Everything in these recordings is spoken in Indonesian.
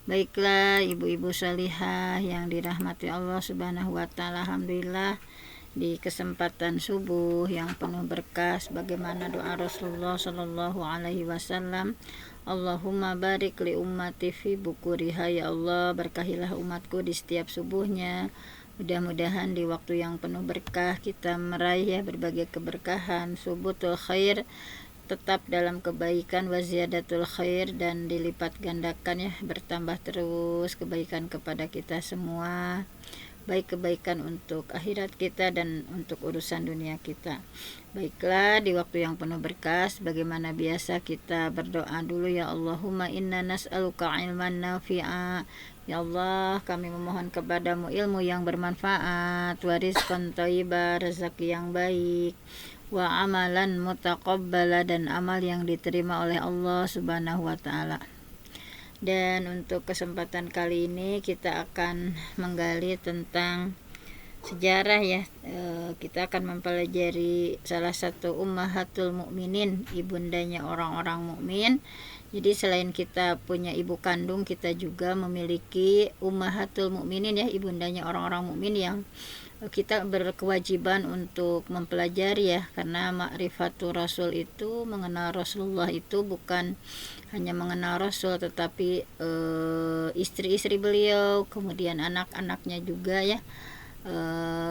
Baiklah ibu-ibu salihah yang dirahmati Allah Subhanahu wa taala, alhamdulillah di kesempatan subuh yang penuh berkah bagaimana doa Rasulullah Shallallahu alaihi wasallam, Allahumma barik li ummati fi bukuriha, ya Allah berkahilah umatku di setiap subuhnya. Mudah-mudahan di waktu yang penuh berkah kita meraih ya berbagai keberkahan, subutul khair, tetap dalam kebaikan, waziyadatul khair, dan dilipat gandakan ya, bertambah terus kebaikan kepada kita semua, baik kebaikan untuk akhirat kita dan untuk urusan dunia kita. Baiklah di waktu yang penuh berkas, bagaimana biasa kita berdoa dulu. Ya Allahumma inna nas'aluka ilman nafi'a, ya Allah kami memohon kepadamu ilmu yang bermanfaat, warizqan thayyiba, rezeki yang baik, wa amalan mutaqabbala, dan amal yang diterima oleh Allah Subhanahu wa taala. Dan untuk kesempatan kali ini kita akan menggali tentang sejarah ya. Kita akan mempelajari salah satu ummahatul mukminin, ibundanya orang-orang mukmin. Jadi selain kita punya ibu kandung, kita juga memiliki ummahatul mukminin ya, ibundanya orang-orang mukmin yang kita berkewajiban untuk mempelajari ya, karena ma'rifatul rasul itu, mengenal Rasulullah itu bukan hanya mengenal Rasul, tetapi istri-istri beliau, kemudian anak-anaknya juga ya.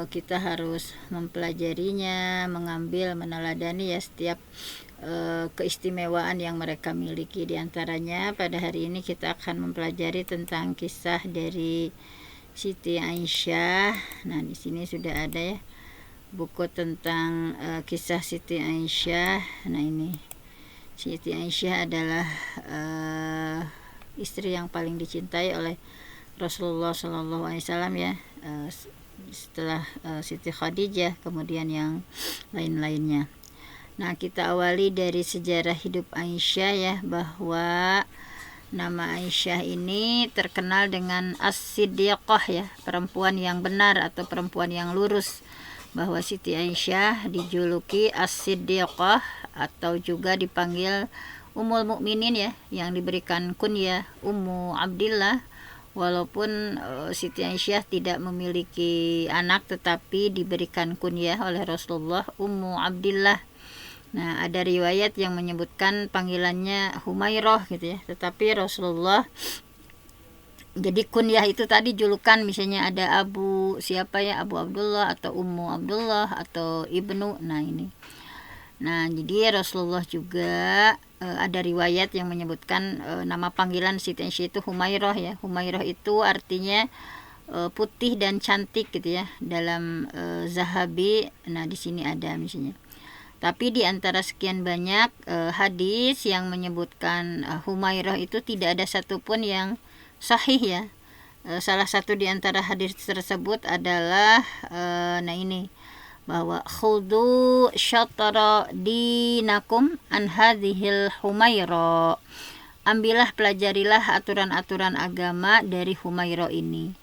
Kita harus mempelajarinya, mengambil, meneladani ya setiap keistimewaan yang mereka miliki. Di antaranya pada hari ini kita akan mempelajari tentang kisah dari Siti Aisyah. Nah, di sini sudah ada ya buku tentang kisah Siti Aisyah. Nah, ini Siti Aisyah adalah istri yang paling dicintai oleh Rasulullah Shallallahu alaihi wasallam ya, setelah Siti Khadijah, kemudian yang lain-lainnya. Nah, kita awali dari sejarah hidup Aisyah ya, bahwa nama Aisyah ini terkenal dengan As-Siddiqah ya, perempuan yang benar atau perempuan yang lurus. Bahwa Siti Aisyah dijuluki As-Siddiqah atau juga dipanggil Ummul Mukminin ya, yang diberikan kunyah Ummu Abdillah. Walaupun Siti Aisyah tidak memiliki anak, tetapi diberikan kunyah oleh Rasulullah Ummu Abdillah. Nah, ada riwayat yang menyebutkan panggilannya Humairah gitu ya, tetapi Rasulullah, jadi kunyah itu tadi julukan, misalnya ada Abu siapa ya, Abu Abdullah atau Ummu Abdullah atau Ibnu. Nah, ini. Nah, jadi Rasulullah juga ada riwayat yang menyebutkan nama panggilan Siti Aisyah itu Humairah ya. Humairah itu artinya putih dan cantik gitu ya dalam Zahabi. Nah, di sini ada misalnya. Tapi di antara sekian banyak hadis yang menyebutkan Humairah itu tidak ada satupun yang sahih ya. Salah satu di antara hadis tersebut adalah nah ini, bahwa khudu syatara dinakum an hadhil Humairah, ambillah, pelajarilah aturan-aturan agama dari Humairah ini.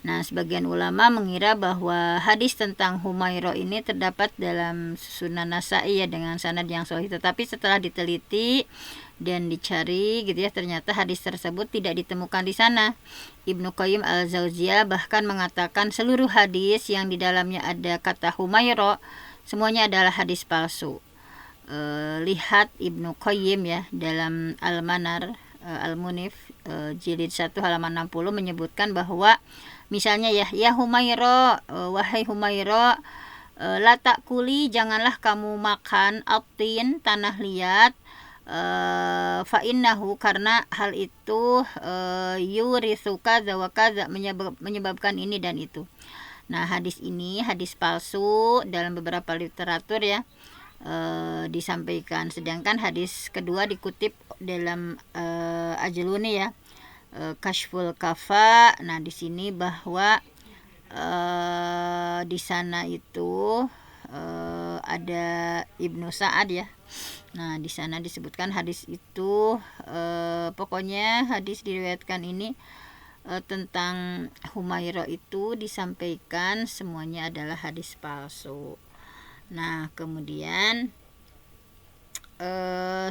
Nah, sebagian ulama mengira bahwa hadis tentang Humairah ini terdapat dalam Sunan Nasa'i ya, dengan sanad yang sahih. Tetapi setelah diteliti dan dicari gitu ya, ternyata hadis tersebut tidak ditemukan di sana. Ibnu Qayyim al-Jauziyah bahkan mengatakan seluruh hadis yang di dalamnya ada kata Humairah semuanya adalah hadis palsu. Lihat Ibnu Qayyim ya dalam Al-Manar Al-Munif jilid 1 halaman 60 menyebutkan bahwa misalnya ya Humairah, wahai Humairah, la ta'kuli, janganlah kamu makan atin, tanah liat, fa innahu, karena hal itu yurithu kadza wa kadza, menyebabkan ini dan itu. Nah, hadis ini hadis palsu dalam beberapa literatur ya disampaikan. Sedangkan hadis kedua dikutip dalam Ajluni ya, Kashful Kafa. Nah, di sini bahwa di sana itu ada Ibnu Sa'ad ya. Nah, di sana disebutkan hadis itu pokoknya hadis diriwayatkan ini tentang Humairah itu disampaikan semuanya adalah hadis palsu. Nah, kemudian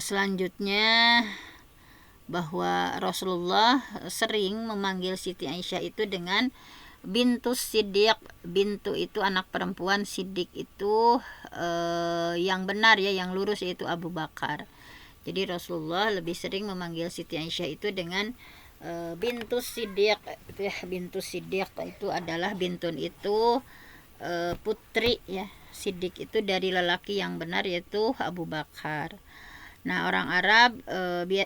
selanjutnya bahwa Rasulullah sering memanggil Siti Aisyah itu dengan bintus Siddiq. Bintu itu anak perempuan, Siddiq itu yang benar ya, yang lurus, yaitu Abu Bakar. Jadi Rasulullah lebih sering memanggil Siti Aisyah itu dengan bintus Siddiq ya. Bintus Siddiq itu adalah bintun itu putri ya. Siddiq itu dari lelaki yang benar, yaitu Abu Bakar. Nah, orang Arab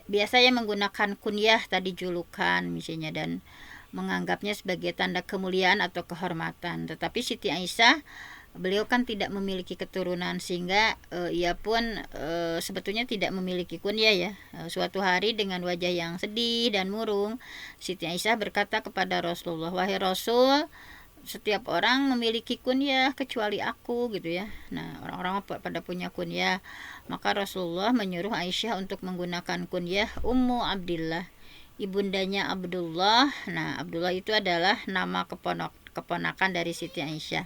biasanya menggunakan kunyah tadi, julukan misalnya, dan menganggapnya sebagai tanda kemuliaan atau kehormatan. Tetapi Siti Aisyah, beliau kan tidak memiliki keturunan, sehingga ia pun sebetulnya tidak memiliki kunyah ya. Suatu hari dengan wajah yang sedih dan murung, Siti Aisyah berkata kepada Rasulullah, "Wahai Rasul, setiap orang memiliki kunyah kecuali aku," gitu ya. Nah, orang-orang pada punya kunyah. Maka Rasulullah menyuruh Aisyah untuk menggunakan kunyah Ummu Abdillah, ibundanya Abdullah. Nah, Abdullah itu adalah nama keponakan dari Siti Aisyah.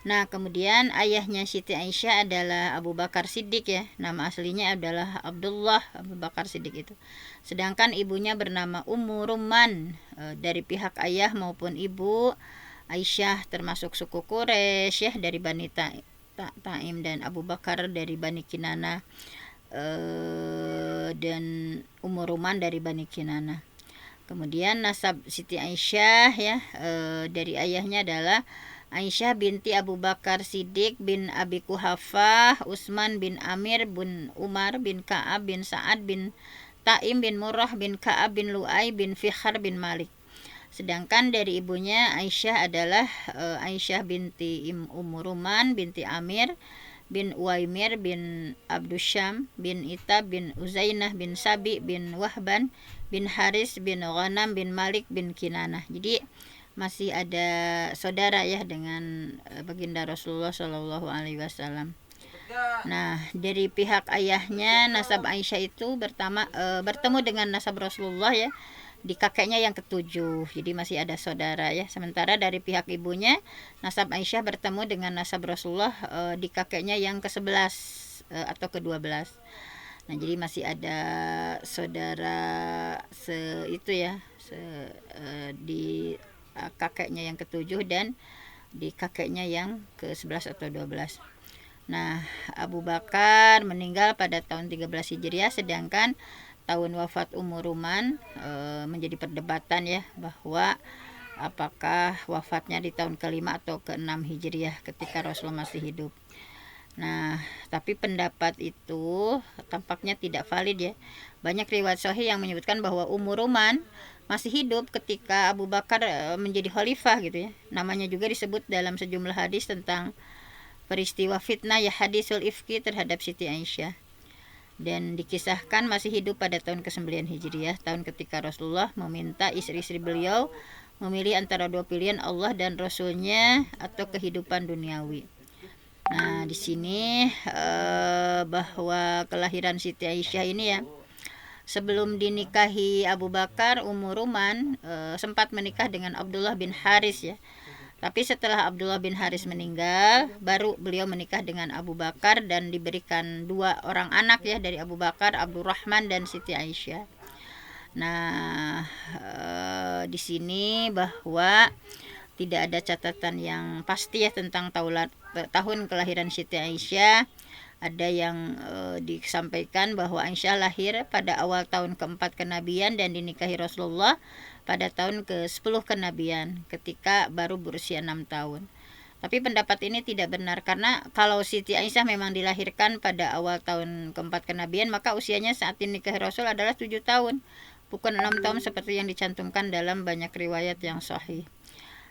Nah, kemudian ayahnya Siti Aisyah adalah Abu Bakar Siddiq ya. Nama aslinya adalah Abdullah Abu Bakar Siddiq itu. Sedangkan ibunya bernama Ummu Rumman. Dari pihak ayah maupun ibu, Aisyah termasuk suku Quraisy ya, dari Bani Taim, dan Abu Bakar dari Bani Kinana, dan Ummu Rumman dari Bani Kinana. Kemudian nasab Siti Aisyah ya, dari ayahnya adalah Aisyah binti Abu Bakar Siddiq bin Abi Kuhafah, Utsman bin Amir bin Umar bin Ka'ab bin Sa'ad bin Taim bin Murrah bin Ka'ab bin Lu'ay bin Fikhar bin Malik. Sedangkan dari ibunya Aisyah adalah Aisyah binti Ummu Rumman binti Amir bin Uwaimir bin Abdusyam bin Ita bin Uzainah bin Sabi bin Wahban bin Haris bin Ghanam bin Malik bin Kinanah. Jadi masih ada saudara ya dengan baginda Rasulullah Shallallahu Alaihi Wasallam. Nah, dari pihak ayahnya, nasab Aisyah itu bertemu dengan nasab Rasulullah ya, di kakeknya yang ketujuh. Jadi masih ada saudara ya. Sementara dari pihak ibunya, nasab Aisyah bertemu dengan nasab Rasulullah di kakeknya yang ke-11 atau ke-12. Nah, jadi masih ada saudara di kakeknya yang ke-7 dan di kakeknya yang ke-11 atau 12. Nah, Abu Bakar meninggal pada tahun 13 Hijriah, sedangkan tahun wafat Ummu Rumman menjadi perdebatan ya, bahwa apakah wafatnya di tahun ke-5 atau ke-6 Hijriah ketika Rasulullah masih hidup. Nah, tapi pendapat itu tampaknya tidak valid ya. Banyak riwayat sahih yang menyebutkan bahwa Ummu Rumman masih hidup ketika Abu Bakar menjadi khalifah gitu ya. Namanya juga disebut dalam sejumlah hadis tentang peristiwa fitnah ya, hadisul ifki terhadap Siti Aisyah. Dan dikisahkan masih hidup pada tahun ke-9 Hijriah, tahun ketika Rasulullah meminta istri-istri beliau memilih antara dua pilihan, Allah dan Rasulnya atau kehidupan duniawi. Nah, di sini bahwa kelahiran Siti Aisyah ini ya, sebelum dinikahi Abu Bakar, Ummu Rumman sempat menikah dengan Abdullah bin Haris ya. Tapi setelah Abdullah bin Haris meninggal, baru beliau menikah dengan Abu Bakar dan diberikan 2 orang anak ya dari Abu Bakar, Abdurrahman dan Siti Aisyah. Nah, di sini bahwa tidak ada catatan yang pasti ya tentang tahun kelahiran Siti Aisyah. Ada yang disampaikan bahwa Aisyah lahir pada awal tahun ke-4 kenabian dan dinikahi Rasulullah pada tahun ke-10 kenabian ketika baru berusia 6 tahun. Tapi pendapat ini tidak benar, karena kalau Siti Aisyah memang dilahirkan pada awal tahun ke-4 kenabian, maka usianya saat dinikahi Rasul adalah 7 tahun, bukan 6 tahun seperti yang dicantumkan dalam banyak riwayat yang sahih.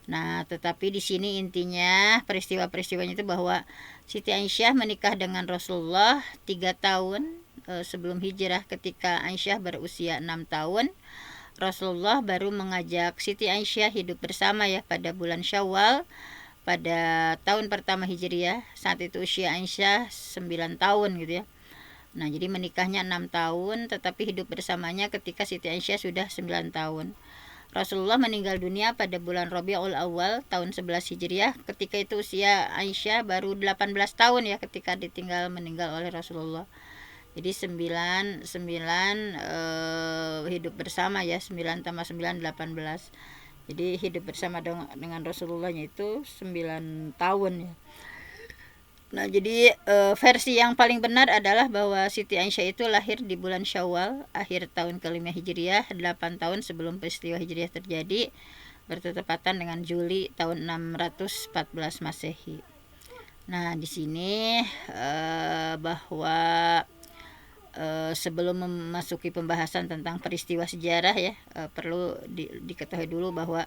Nah, tetapi di sini intinya peristiwa-peristiwanya itu bahwa Siti Aisyah menikah dengan Rasulullah 3 tahun sebelum hijrah. Ketika Aisyah berusia 6 tahun, Rasulullah baru mengajak Siti Aisyah hidup bersama ya pada bulan Syawal pada tahun pertama Hijriah. Saat itu usia Aisyah 9 tahun gitu ya. Nah, jadi menikahnya 6 tahun, tetapi hidup bersamanya ketika Siti Aisyah sudah 9 tahun. Rasulullah meninggal dunia pada bulan Rabiul Awal tahun 11 Hijriah. Ketika itu usia Aisyah baru 18 tahun ya ketika meninggal oleh Rasulullah. Jadi 9 hidup bersama ya, 9 tambah 9 18. Jadi hidup bersama dengan Rasulullahnya itu 9 tahun ya. Nah, jadi versi yang paling benar adalah bahwa Siti Aisyah itu lahir di bulan Syawal, akhir tahun ke-5 Hijriah, 8 tahun sebelum peristiwa Hijriah terjadi, bertepatan dengan Juli tahun 614 Masehi. Nah, di sini bahwa sebelum memasuki pembahasan tentang peristiwa sejarah ya, perlu diketahui dulu bahwa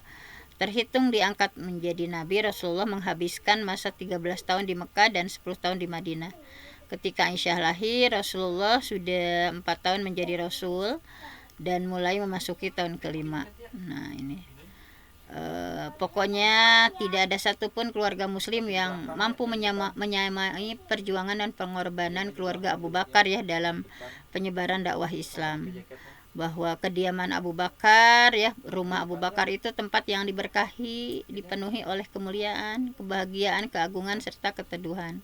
terhitung diangkat menjadi nabi, Rasulullah menghabiskan masa 13 tahun di Mekah dan 10 tahun di Madinah. Ketika Aisyah lahir, Rasulullah sudah 4 tahun menjadi Rasul dan mulai memasuki tahun kelima. Nah, ini pokoknya tidak ada satupun keluarga muslim yang mampu menyamai perjuangan dan pengorbanan keluarga Abu Bakar ya dalam penyebaran dakwah Islam. Bahwa kediaman Abu Bakar ya, rumah Abu Bakar itu tempat yang diberkahi, dipenuhi oleh kemuliaan, kebahagiaan, keagungan serta keteduhan.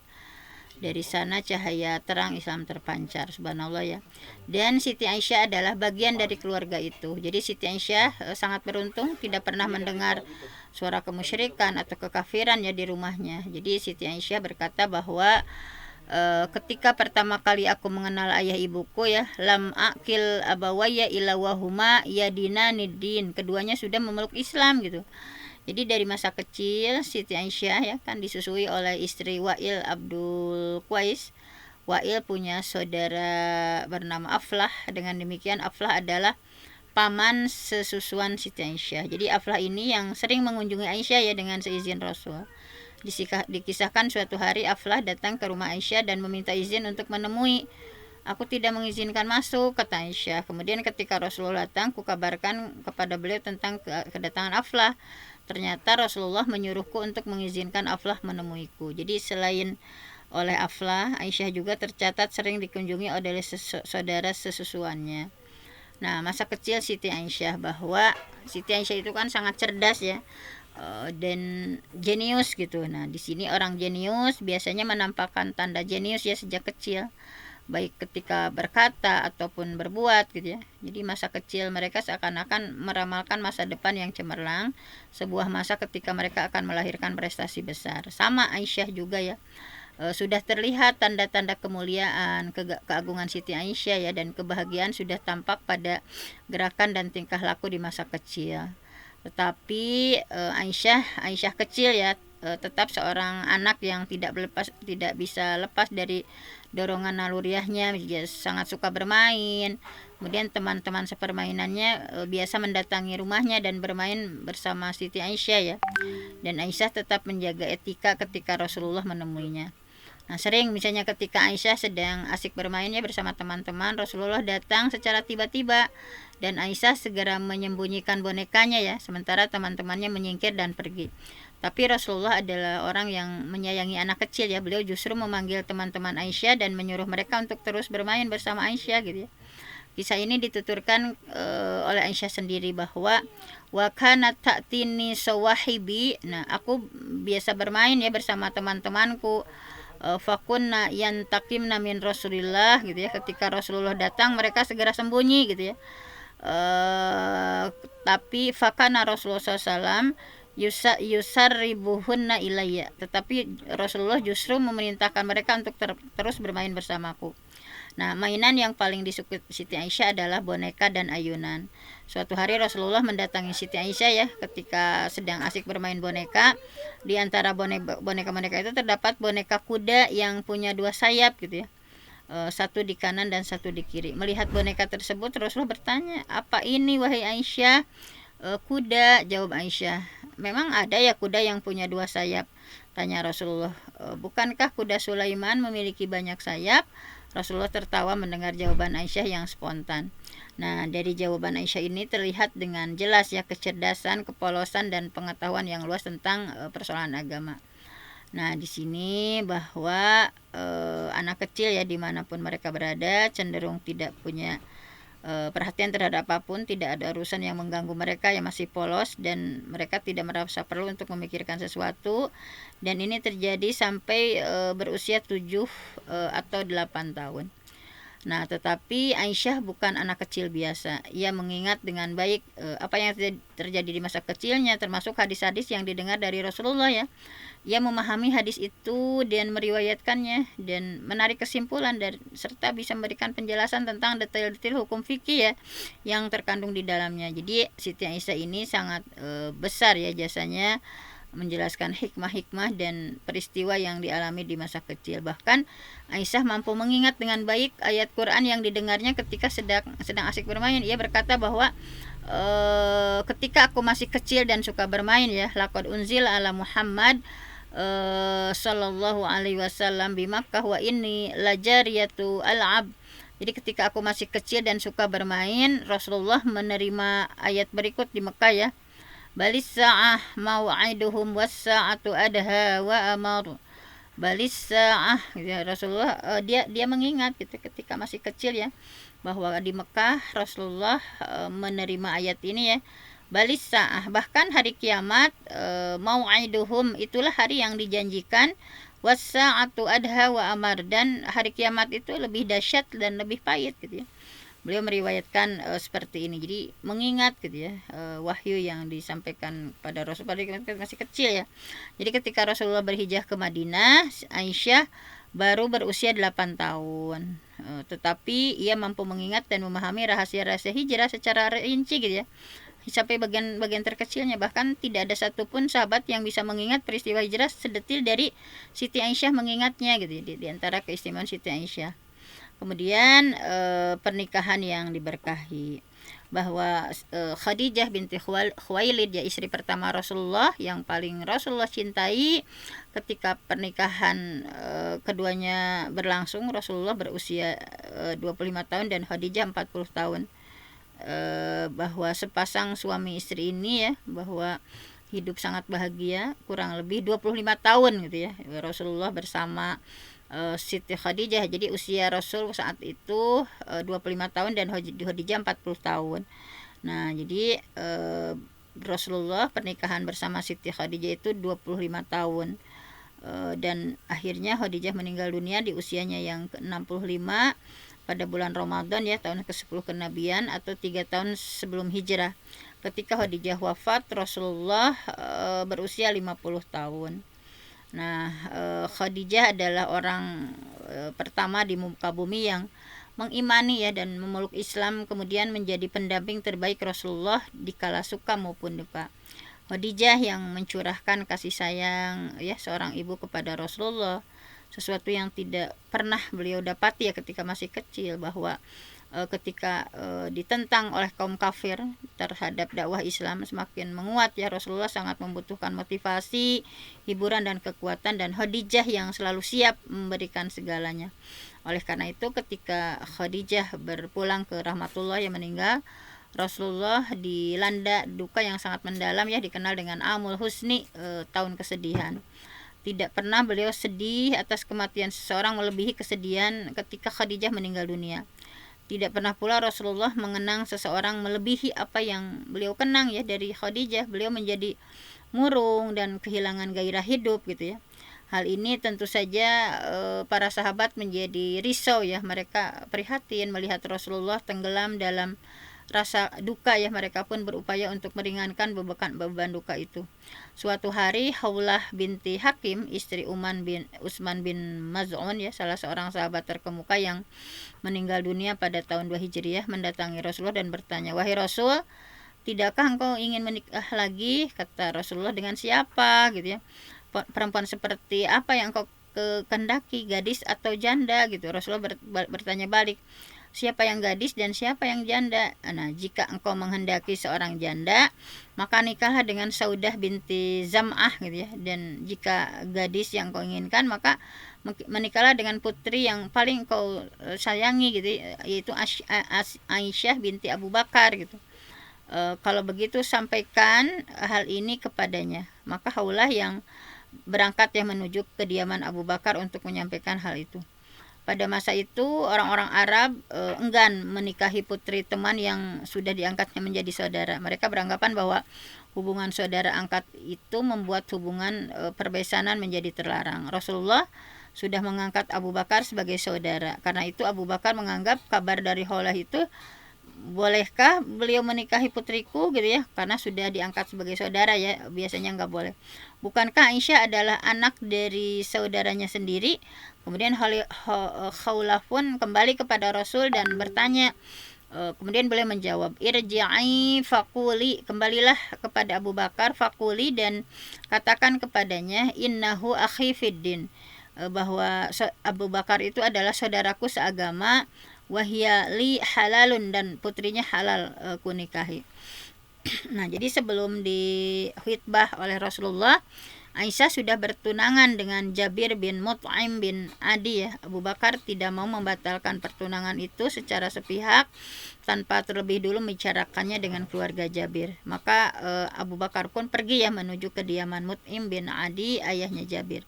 Dari sana cahaya terang Islam terpancar, subhanallah ya. Dan Siti Aisyah adalah bagian dari keluarga itu. Jadi Siti Aisyah sangat beruntung tidak pernah mendengar suara kemusyrikan atau kekafiran ya di rumahnya. Jadi Siti Aisyah berkata bahwa ketika pertama kali aku mengenal ayah ibuku ya, lam akil abawaya ila wahuma yadina nidin, keduanya sudah memeluk Islam gitu. Jadi dari masa kecil Siti Aisyah ya kan disusui oleh istri Wa'il Abdul Qais. Wa'il punya saudara bernama Aflah. Dengan demikian Aflah adalah paman sesusuan Siti Aisyah. Jadi Aflah ini yang sering mengunjungi Aisyah ya dengan seizin Rasul. Dikisahkan suatu hari Aflah datang ke rumah Aisyah dan meminta izin untuk menemui. Aku tidak mengizinkan masuk, kata Aisyah. Kemudian ketika Rasulullah datang, kukabarkan kepada beliau tentang kedatangan Aflah. Ternyata Rasulullah menyuruhku untuk mengizinkan Aflah menemuiku. Jadi selain oleh Aflah, Aisyah juga tercatat sering dikunjungi oleh saudara sesusuannya. Nah, masa kecil Siti Aisyah, bahwa Siti Aisyah itu kan sangat cerdas ya, dan jenius gitu. Nah, di sini orang jenius biasanya menampakkan tanda jenius ya sejak kecil, baik ketika berkata ataupun berbuat gitu ya. Jadi masa kecil mereka seakan-akan meramalkan masa depan yang cemerlang, sebuah masa ketika mereka akan melahirkan prestasi besar. Sama Aisyah juga ya. Sudah terlihat tanda-tanda kemuliaan, keagungan Siti Aisyah ya, dan kebahagiaan sudah tampak pada gerakan dan tingkah laku di masa kecil. Tetapi Aisyah kecil ya, tetap seorang anak yang tidak bisa lepas dari dorongan naluriahnya. Dia sangat suka bermain. Kemudian teman-teman sepermainannya biasa mendatangi rumahnya dan bermain bersama Siti Aisyah ya. Dan Aisyah tetap menjaga etika ketika Rasulullah menemuinya. Nah, sering misalnya ketika Aisyah sedang asik bermainnya bersama teman-teman, Rasulullah datang secara tiba-tiba dan Aisyah segera menyembunyikan bonekanya ya, sementara teman-temannya menyingkir dan pergi. Tapi Rasulullah adalah orang yang menyayangi anak kecil ya. Beliau justru memanggil teman-teman Aisyah dan menyuruh mereka untuk terus bermain bersama Aisyah gitu ya. Kisah ini dituturkan oleh Aisyah sendiri bahwa wa kanat ta'tini sawahibi. Nah, aku biasa bermain ya bersama teman-temanku. Fakunna yantakimna min Rasulillah gitu ya. Ketika Rasulullah datang mereka segera sembunyi gitu ya. Tapi fakana Rasulullah SAW yusarribuhunna ilayya. Tetapi Rasulullah justru memerintahkan mereka untuk terus bermain bersamaku. Nah, mainan yang paling disukai Siti Aisyah adalah boneka dan ayunan. Suatu hari Rasulullah mendatangi Siti Aisyah ya, ketika sedang asik bermain boneka. Di antara boneka-boneka itu terdapat boneka kuda yang punya 2 sayap gitu ya. Satu di kanan dan satu di kiri. Melihat boneka tersebut, Rasulullah bertanya, "Apa ini wahai Aisyah?" Kuda, jawab Aisyah. "Memang ada ya kuda yang punya 2 sayap?" tanya Rasulullah. "Bukankah kuda Sulaiman memiliki banyak sayap?" Rasulullah tertawa mendengar jawaban Aisyah yang spontan. Nah, dari jawaban Aisyah ini terlihat dengan jelas ya kecerdasan, kepolosan, dan pengetahuan yang luas tentang persoalan agama. Nah, di sini bahwa anak kecil ya dimanapun mereka berada cenderung tidak punya perhatian terhadap apapun, tidak ada urusan yang mengganggu mereka, yang masih polos, dan mereka tidak merasa perlu untuk memikirkan sesuatu. Dan ini terjadi sampai berusia 7 atau 8 tahun. Nah, tetapi Aisyah bukan anak kecil biasa. Ia mengingat dengan baik apa yang terjadi di masa kecilnya, termasuk hadis-hadis yang didengar dari Rasulullah ya. Ia memahami hadis itu dan meriwayatkannya dan menarik kesimpulan dan serta bisa memberikan penjelasan tentang detail-detail hukum fikih ya yang terkandung di dalamnya. Jadi Siti Aisyah ini sangat besar ya jasanya menjelaskan hikmah-hikmah dan peristiwa yang dialami di masa kecil. Bahkan Aisyah mampu mengingat dengan baik ayat Quran yang didengarnya ketika sedang asik bermain. Ia berkata bahwa ketika aku masih kecil dan suka bermain ya, laqad unzil ala Muhammad sallallahu alaihi wasallam bi Makkah wa inni lajariyatu al'ab. Jadi ketika aku masih kecil dan suka bermain, Rasulullah menerima ayat berikut di Mekah ya. Balis sa'ah mau'iduhum was sa'atu adha wa amar. Balis sa'ah ya, Rasulullah dia mengingat gitu ketika masih kecil ya bahwa di Mekah Rasulullah menerima ayat ini ya. Balis sa'ah, bahkan hari kiamat mau'iduhum itulah hari yang dijanjikan, was sa'atu adha wa amar, dan hari kiamat itu lebih dahsyat dan lebih pahit gitu ya. Beliau meriwayatkan seperti ini. Jadi mengingat gitu ya wahyu yang disampaikan pada Rasul pada masih kecil ya. Jadi ketika Rasulullah berhijrah ke Madinah, Aisyah baru berusia 8 tahun. Tetapi ia mampu mengingat dan memahami rahasia-rahasia hijrah secara rinci gitu ya. Sampai bagian terkecilnya, bahkan tidak ada satupun sahabat yang bisa mengingat peristiwa hijrah sedetil dari Siti Aisyah mengingatnya gitu ya, di antara keistimewaan Siti Aisyah. Kemudian pernikahan yang diberkahi, bahwa Khadijah binti Khuwailid ya, istri pertama Rasulullah yang paling Rasulullah cintai, ketika pernikahan keduanya berlangsung, Rasulullah berusia 25 tahun dan Khadijah 40 tahun. Bahwa sepasang suami istri ini ya, bahwa hidup sangat bahagia kurang lebih 25 tahun gitu ya Rasulullah bersama Siti Khadijah. Jadi usia Rasul saat itu 25 tahun dan Khadijah 40 tahun. Nah, jadi Rasulullah pernikahan bersama Siti Khadijah itu 25 tahun. Dan akhirnya Khadijah meninggal dunia di usianya yang ke-65 pada bulan Ramadan ya, tahun ke-10 kenabian atau 3 tahun sebelum hijrah. Ketika Khadijah wafat, Rasulullah berusia 50 tahun. Nah, Khadijah adalah orang pertama di muka bumi yang mengimani ya dan memeluk Islam, kemudian menjadi pendamping terbaik Rasulullah di kala suka maupun duka. Khadijah yang mencurahkan kasih sayang ya seorang ibu kepada Rasulullah, sesuatu yang tidak pernah beliau dapati ya ketika masih kecil, bahwa ketika ditentang oleh kaum kafir terhadap dakwah Islam semakin menguat ya, Rasulullah sangat membutuhkan motivasi, hiburan dan kekuatan, dan Khadijah yang selalu siap memberikan segalanya. Oleh karena itu ketika Khadijah berpulang ke rahmatullah yang meninggal, Rasulullah dilanda duka yang sangat mendalam ya, dikenal dengan Amul Husni, tahun kesedihan. Tidak pernah beliau sedih atas kematian seseorang melebihi kesedihan ketika Khadijah meninggal dunia. Tidak pernah pula Rasulullah mengenang seseorang melebihi apa yang beliau kenang ya dari Khadijah. Beliau menjadi murung dan kehilangan gairah hidup gitu ya. Hal ini tentu saja para sahabat menjadi risau ya. Mereka prihatin melihat Rasulullah tenggelam dalam rasa duka ya. Mereka pun berupaya untuk meringankan beban duka itu. Suatu hari Haulah binti Hakim, istri Utsman bin Maz'un ya, salah seorang sahabat terkemuka yang meninggal dunia pada tahun 2 Hijriah, mendatangi Rasulullah dan bertanya, "Wahai Rasul, tidakkah engkau ingin menikah lagi?" Kata Rasulullah, "Dengan siapa?" gitu ya. "Perempuan seperti apa yang engkau kehendaki, gadis atau janda?" gitu. Rasulullah bertanya balik, "Siapa yang gadis dan siapa yang janda?" Nah, jika engkau menghendaki seorang janda, maka nikahlah dengan Saudah binti Zam'ah gitu ya. Dan jika gadis yang kau inginkan, maka menikahlah dengan putri yang paling kau sayangi gitu, yaitu Aisyah binti Abu Bakar gitu. Kalau begitu sampaikan hal ini kepadanya. Maka Haulah yang berangkat ya menuju kediaman Abu Bakar untuk menyampaikan hal itu. Pada masa itu orang-orang Arab enggan menikahi putri teman yang sudah diangkatnya menjadi saudara. Mereka beranggapan bahwa hubungan saudara angkat itu membuat hubungan perbesanan menjadi terlarang. Rasulullah sudah mengangkat Abu Bakar sebagai saudara. Karena itu Abu Bakar menganggap kabar dari Khawlah itu, bolehkah beliau menikahi putriku gitu ya, karena sudah diangkat sebagai saudara ya, biasanya nggak boleh. Bukankah Aisyah adalah anak dari saudaranya sendiri? Kemudian Khawlah pun kembali kepada Rasul dan bertanya. Kemudian beliau menjawab, irji'i faquli, kembalilah kepada Abu Bakar, faquli, dan katakan kepadanya, innahu akhi fiddin, bahwa Abu Bakar itu adalah saudaraku seagama, wahya li halalun, dan putrinya halal kunikahi. Nah, jadi sebelum dihutbah oleh Rasulullah, Aisyah sudah bertunangan dengan Jabir bin Mut'im bin Adi ya. Abu Bakar tidak mau membatalkan pertunangan itu secara sepihak tanpa terlebih dulu membicarakannya dengan keluarga Jabir. Maka Abu Bakar pun pergi ya menuju kediaman Mut'im bin Adi, ayahnya Jabir.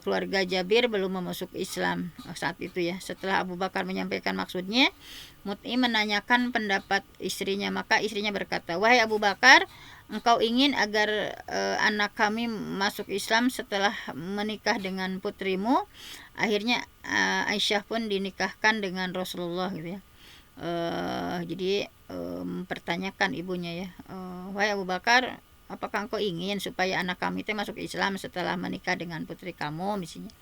Keluarga Jabir belum memasuk Islam saat itu ya. Setelah Abu Bakar menyampaikan maksudnya, Mut'im menanyakan pendapat istrinya. Maka istrinya berkata, wahai Abu Bakar, engkau ingin agar anak kami masuk Islam setelah menikah dengan putrimu? Akhirnya Aisyah pun dinikahkan dengan Rasulullah gitu ya. Jadi mempertanyakan ibunya ya, wahai Abu Bakar, apakah engkau ingin supaya anak kami itu masuk Islam setelah menikah dengan putri kamu misalnya.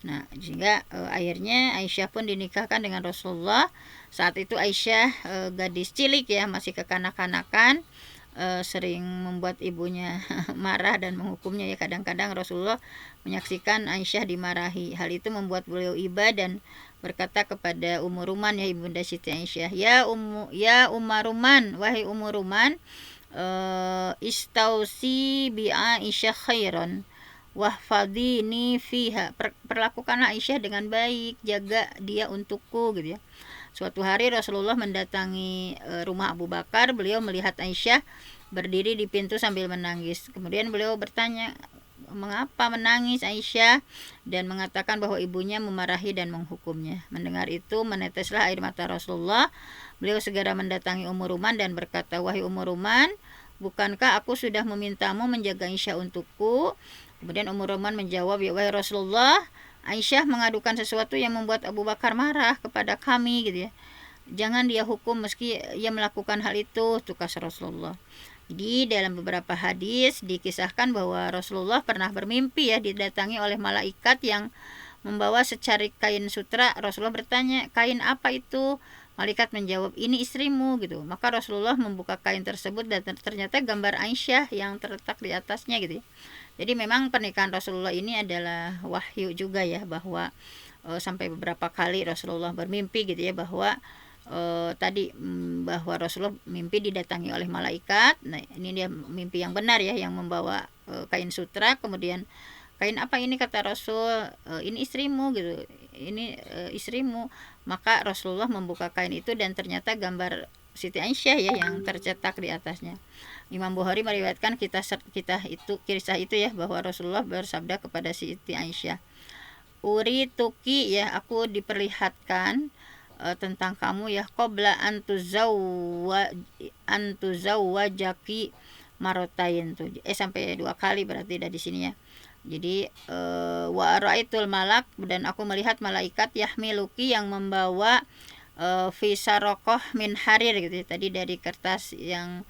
Nah, sehingga akhirnya Aisyah pun dinikahkan dengan Rasulullah. Saat itu Aisyah gadis cilik ya, masih kekanak-kanakan, sering membuat ibunya marah dan menghukumnya ya. Kadang-kadang Rasulullah menyaksikan Aisyah dimarahi. Hal itu membuat beliau iba dan berkata kepada Ummu Ruman ya, ibunda Siti Aisyah, ya Ummu Ruman, wahai Ummu Ruman, istausi bi Aisyah khairan wahfadini fiha, perlakukanlah Aisyah dengan baik, jaga dia untukku gitu ya. Suatu hari Rasulullah mendatangi rumah Abu Bakar. Beliau melihat Aisyah berdiri di pintu sambil menangis. Kemudian beliau bertanya, mengapa menangis Aisyah, dan mengatakan bahwa ibunya memarahi dan menghukumnya. Mendengar itu meneteslah air mata Rasulullah. Beliau segera mendatangi Ummu Ruman dan berkata, wahai Ummu Ruman, bukankah aku sudah memintamu menjaga Aisyah untukku? Kemudian Ummu Ruman menjawab, ya wahai Rasulullah, Aisyah mengadukan sesuatu yang membuat Abu Bakar marah kepada kami gitu ya. Jangan dia hukum meski ia melakukan hal itu, tukas Rasulullah. Jadi dalam beberapa hadis dikisahkan bahwa Rasulullah pernah bermimpi ya, didatangi oleh malaikat yang membawa secari kain sutra. Rasulullah bertanya, kain apa itu? Malaikat menjawab, ini istrimu gitu. Maka Rasulullah membuka kain tersebut dan ternyata gambar Aisyah yang terletak di atasnya gitu ya. Jadi memang pernikahan Rasulullah ini adalah wahyu juga ya, bahwa sampai beberapa kali Rasulullah bermimpi gitu ya, bahwa bahwa Rasulullah mimpi didatangi oleh malaikat. Nah, ini dia mimpi yang benar ya, yang membawa kain sutra. Kemudian, kain apa ini, kata Rasul, ini istrimu gitu, ini istrimu. Maka Rasulullah membuka kain itu dan ternyata gambar Siti Aisyah ya yang tercetak di atasnya. Imam Bukhari meriwayatkan kisah itu ya, bahwa Rasulullah bersabda kepada Siti Aisyah, uri tuki ya, aku diperlihatkan tentang kamu ya, qabla antuzawwajaki marotain tuh, sampai 2 kali berarti dari sini ya. Jadi wa ra'aitul malak, dan aku melihat malaikat yahmiluki yang membawa fisarokoh min harir gitu ya, tadi dari kertas yang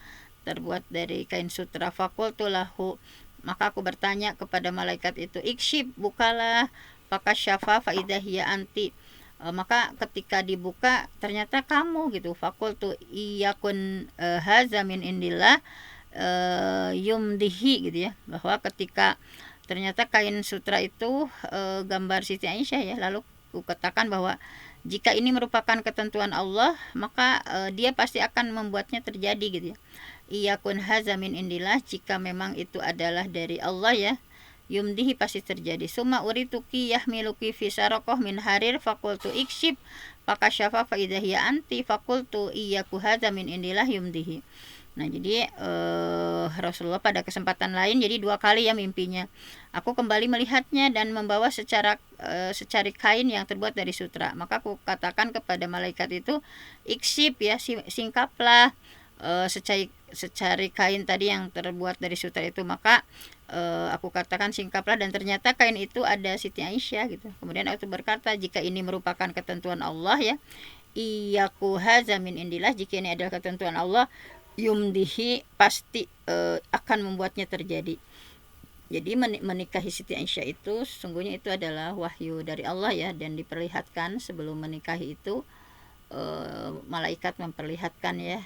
terbuat dari kain sutra. Fakultu lahu, maka aku bertanya kepada malaikat itu, ikshib, bukalah, fakasyafa faidahiyya anti, maka ketika dibuka ternyata kamu gitu. Fakultu iyakun haza min indillah yumdihi gitu ya, bahwa ketika ternyata kain sutra itu gambar Siti Aisyah ya, lalu aku katakan bahwa jika ini merupakan ketentuan Allah, maka dia pasti akan membuatnya terjadi gitu ya. Iyakun hazamin indillah, jika memang itu adalah dari Allah ya, yumdihi, pasti terjadi. Summa urituki yahmiluki fisarokoh min harir fakultu ikshib fakasyafa faidahiyya anti fakultu iyaku hazamin indillah yumdihi. Nah, jadi Rasulullah pada kesempatan lain, jadi 2 kali ya mimpinya, aku kembali melihatnya dan membawa secari kain yang terbuat dari sutra. Maka aku katakan kepada malaikat itu, ikshib ya, singkaplah secari kain tadi yang terbuat dari sutra itu, maka aku katakan singkaplah, dan ternyata kain itu ada Siti Aisyah gitu. Kemudian aku berkata, jika ini merupakan ketentuan Allah ya, iyaku haza min indillah, jika ini adalah ketentuan Allah, yumdihi, pasti akan membuatnya terjadi. Jadi menikahi Siti Aisyah itu sesungguhnya itu adalah wahyu dari Allah ya, dan diperlihatkan sebelum menikahi itu malaikat memperlihatkan ya,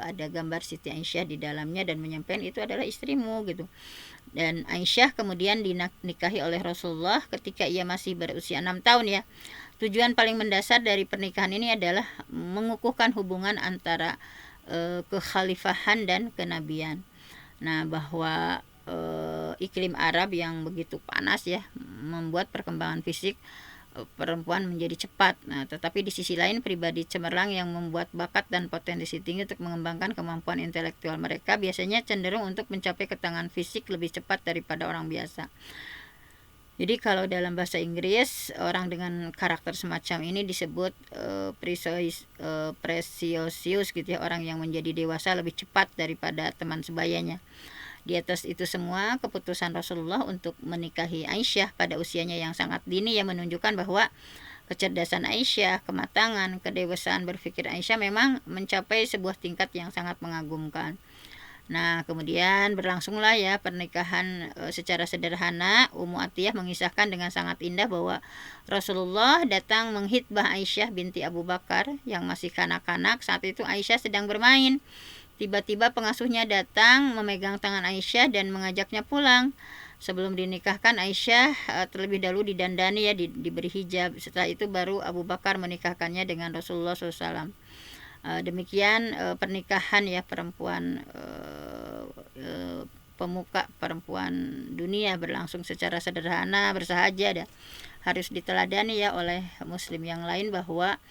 ada gambar Siti Aisyah di dalamnya dan menyampaikan itu adalah istrimu gitu. Dan Aisyah kemudian dinikahi oleh Rasulullah ketika ia masih berusia 6 tahun ya. Tujuan paling mendasar dari pernikahan ini adalah mengukuhkan hubungan antara kekhalifahan dan kenabian. Nah, bahwa iklim Arab yang begitu panas ya membuat perkembangan fisik perempuan menjadi cepat. Nah, tetapi di sisi lain pribadi cemerlang yang membuat bakat dan potensi tinggi untuk mengembangkan kemampuan intelektual mereka biasanya cenderung untuk mencapai ketahanan fisik lebih cepat daripada orang biasa. Jadi kalau dalam bahasa Inggris, orang dengan karakter semacam ini disebut preciosius gitu ya, orang yang menjadi dewasa lebih cepat daripada teman sebayanya. Di atas itu semua, keputusan Rasulullah untuk menikahi Aisyah pada usianya yang sangat dini yang menunjukkan bahwa kecerdasan Aisyah, kematangan, kedewasaan berpikir Aisyah memang mencapai sebuah tingkat yang sangat mengagumkan. Nah, kemudian berlangsunglah ya pernikahan secara sederhana. Ummu Atiyah mengisahkan dengan sangat indah bahwa Rasulullah datang menghitbah Aisyah binti Abu Bakar yang masih kanak-kanak. Saat itu Aisyah sedang bermain. Tiba-tiba pengasuhnya datang memegang tangan Aisyah dan mengajaknya pulang. Sebelum dinikahkan, Aisyah terlebih dahulu didandani ya, diberi hijab. Setelah itu baru Abu Bakar menikahkannya dengan Rasulullah SAW. Demikian pernikahan ya perempuan pemuka perempuan dunia berlangsung secara sederhana, bersahaja, dan harus diteladani ya oleh muslim yang lain bahwa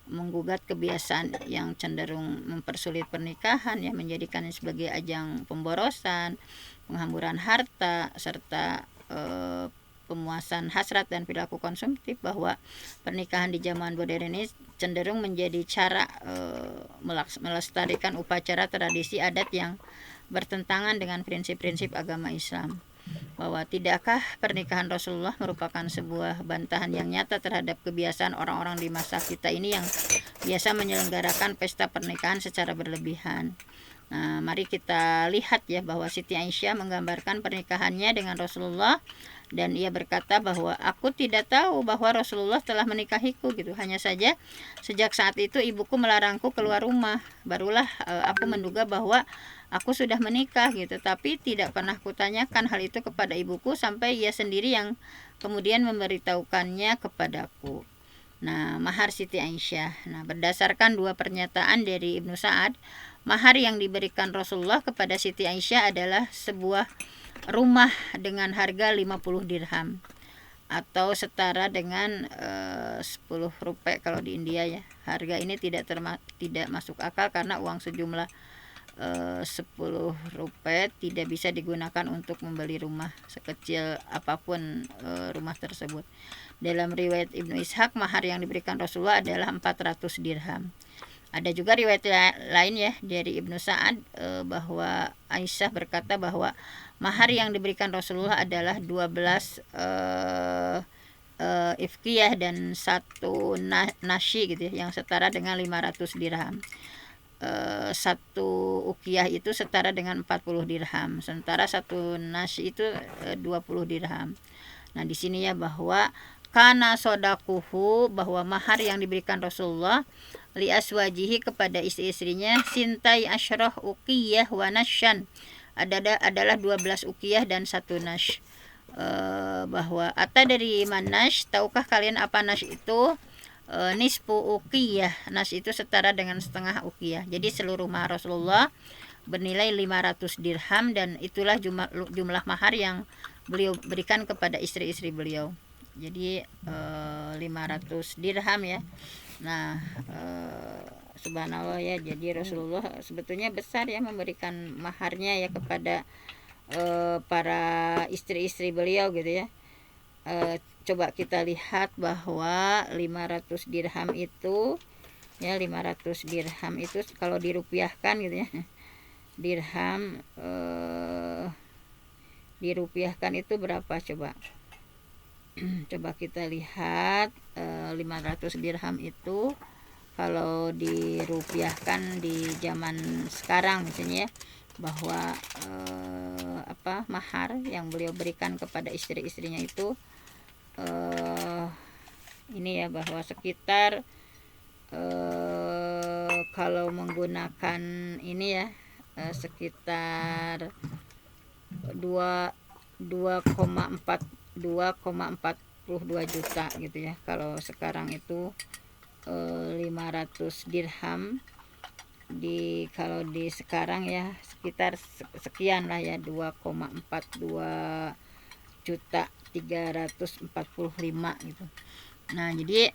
menggugat kebiasaan yang cenderung mempersulit pernikahan ya, menjadikannya sebagai ajang pemborosan, penghamburan harta, serta pemuasan hasrat dan perilaku konsumtif, bahwa pernikahan di zaman modern ini cenderung menjadi cara melestarikan upacara tradisi adat yang bertentangan dengan prinsip-prinsip agama Islam. Bahwa tidakkah pernikahan Rasulullah merupakan sebuah bantahan yang nyata terhadap kebiasaan orang-orang di masa kita ini yang biasa menyelenggarakan pesta pernikahan secara berlebihan. Nah, mari kita lihat ya bahwa Siti Aisyah menggambarkan pernikahannya dengan Rasulullah, dan ia berkata bahwa aku tidak tahu bahwa Rasulullah telah menikahiku gitu. Hanya saja sejak saat itu ibuku melarangku keluar rumah. Barulah aku menduga bahwa aku sudah menikah gitu, tapi tidak pernah kutanyakan hal itu kepada ibuku sampai ia sendiri yang kemudian memberitahukannya kepadaku. Nah, mahar Siti Aisyah. Nah, berdasarkan dua pernyataan dari Ibnu Sa'ad, mahar yang diberikan Rasulullah kepada Siti Aisyah adalah sebuah rumah dengan harga 50 dirham atau setara dengan 10 rupiah kalau di India ya. Harga ini tidak masuk akal karena uang sejumlah 10 rupiah tidak bisa digunakan untuk membeli rumah sekecil apapun rumah tersebut. Dalam riwayat Ibnu Ishaq, mahar yang diberikan Rasulullah adalah 400 dirham. Ada juga riwayat lain ya dari Ibnu Sa'ad bahwa Aisyah berkata bahwa mahar yang diberikan Rasulullah adalah 12 ifkiyah dan 1 nasyi gitu ya, yang setara dengan 500 dirham. 1 ukiyah itu setara dengan 40 dirham, sementara 1 nasyi itu 20 dirham. Nah, di sini ya bahwa kana sodakuhu, bahwa mahar yang diberikan Rasulullah li aswajihi kepada istri-istrinya sintai asyrah ukiyah wa nasyan adalah 12 ukiyah dan 1 nash. Bahwa dari manash, tahukah kalian apa nash itu? Nisfu ukiyah, nash itu setara dengan setengah ukiyah. Jadi seluruh mahar Rasulullah bernilai 500 dirham, dan itulah jumlah mahar yang beliau berikan kepada istri-istri beliau. Jadi 500 dirham ya. Nah, subhanallah ya, jadi Rasulullah sebetulnya besar ya memberikan maharnya ya kepada para istri-istri beliau gitu ya. Coba kita lihat bahwa 500 dirham itu ya. 500 dirham itu kalau dirupiahkan gitu ya, dirham dirupiahkan itu berapa coba? Coba kita lihat, 500 dirham itu kalau dirupiahkan di zaman sekarang misalnya ya, bahwa mahar yang beliau berikan kepada istri-istrinya itu ini ya, bahwa sekitar kalau menggunakan ini ya, sekitar 2,42 juta gitu ya. Kalau sekarang itu 500 dirham kalau di sekarang ya sekitar sekian lah ya, 2,42 juta 345 gitu. Nah, jadi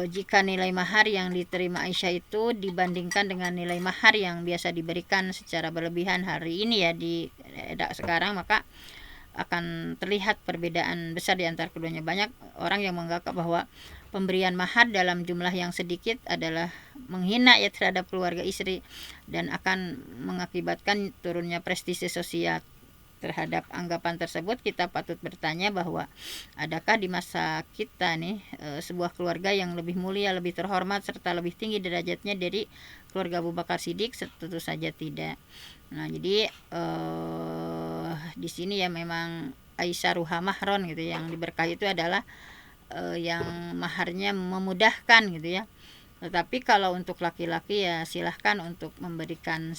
jika nilai mahar yang diterima Aisyah itu dibandingkan dengan nilai mahar yang biasa diberikan secara berlebihan hari ini ya di sekarang, maka akan terlihat perbedaan besar di antara keduanya. Banyak orang yang menganggap bahwa pemberian mahar dalam jumlah yang sedikit adalah menghina ya terhadap keluarga istri dan akan mengakibatkan turunnya prestise sosial. Terhadap anggapan tersebut kita patut bertanya bahwa adakah di masa kita nih sebuah keluarga yang lebih mulia, lebih terhormat serta lebih tinggi derajatnya dari keluarga Abu Bakar Siddiq? Tentu saja tidak. Nah, jadi di sini ya memang Aisyah ruha mahron gitu, yang diberkahi itu adalah yang maharnya memudahkan gitu ya. Tetapi kalau untuk laki-laki ya silahkan untuk memberikan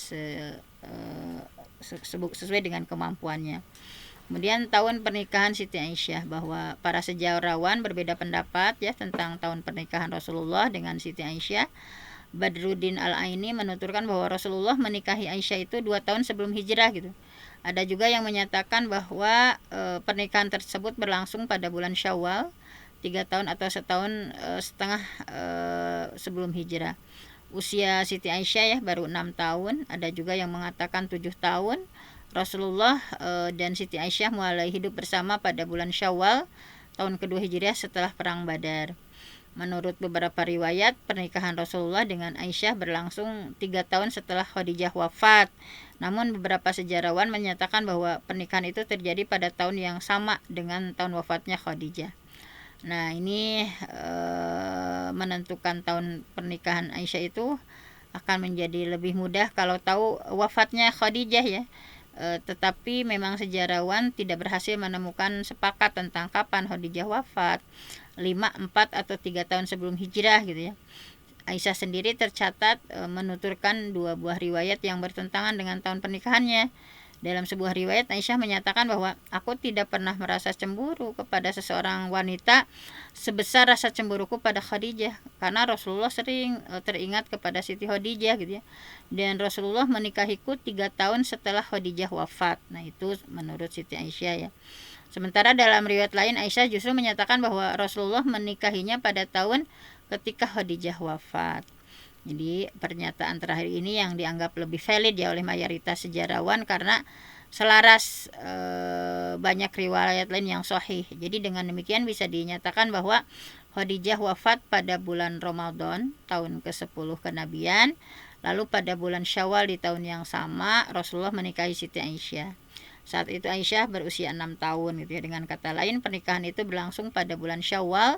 sesuai dengan kemampuannya. Kemudian tahun pernikahan Siti Aisyah, bahwa para sejarawan berbeda pendapat ya tentang tahun pernikahan Rasulullah dengan Siti Aisyah. Badruddin Al-Aini menuturkan bahwa Rasulullah menikahi Aisyah itu 2 tahun sebelum hijrah gitu. Ada juga yang menyatakan bahwa pernikahan tersebut berlangsung pada bulan Syawal, 3 tahun atau setahun setengah sebelum hijrah. Usia Siti Aisyah ya baru 6 tahun. Ada juga yang mengatakan 7 tahun. Rasulullah dan Siti Aisyah mulai hidup bersama pada bulan Syawal tahun kedua Hijriah setelah perang Badar. Menurut beberapa riwayat, pernikahan Rasulullah dengan Aisyah berlangsung 3 tahun setelah Khadijah wafat. Namun beberapa sejarawan menyatakan bahwa pernikahan itu terjadi pada tahun yang sama dengan tahun wafatnya Khadijah. Nah, ini menentukan tahun pernikahan Aisyah itu akan menjadi lebih mudah kalau tahu wafatnya Khadijah ya. Tetapi memang sejarawan tidak berhasil menemukan sepakat tentang kapan Khadijah wafat, 5, 4 atau 3 tahun sebelum hijrah gitu ya. Aisyah sendiri tercatat menuturkan 2 buah riwayat yang bertentangan dengan tahun pernikahannya. Dalam sebuah riwayat, Aisyah menyatakan bahwa aku tidak pernah merasa cemburu kepada seseorang wanita sebesar rasa cemburuku pada Khadijah, karena Rasulullah sering teringat kepada Siti Khadijah gitu ya. Dan Rasulullah menikahiku 3 tahun setelah Khadijah wafat. Nah, itu menurut Siti Aisyah ya. Sementara dalam riwayat lain, Aisyah justru menyatakan bahwa Rasulullah menikahinya pada tahun ketika Khadijah wafat. Jadi pernyataan terakhir ini yang dianggap lebih valid ya oleh mayoritas sejarawan karena selaras banyak riwayat lain yang sahih. Jadi dengan demikian bisa dinyatakan bahwa Khadijah wafat pada bulan Ramadan tahun ke-10 kenabian. Lalu pada bulan Syawal di tahun yang sama Rasulullah menikahi Siti Aisyah. Saat itu Aisyah berusia 6 tahun gitu ya. Dengan kata lain, pernikahan itu berlangsung pada bulan Syawal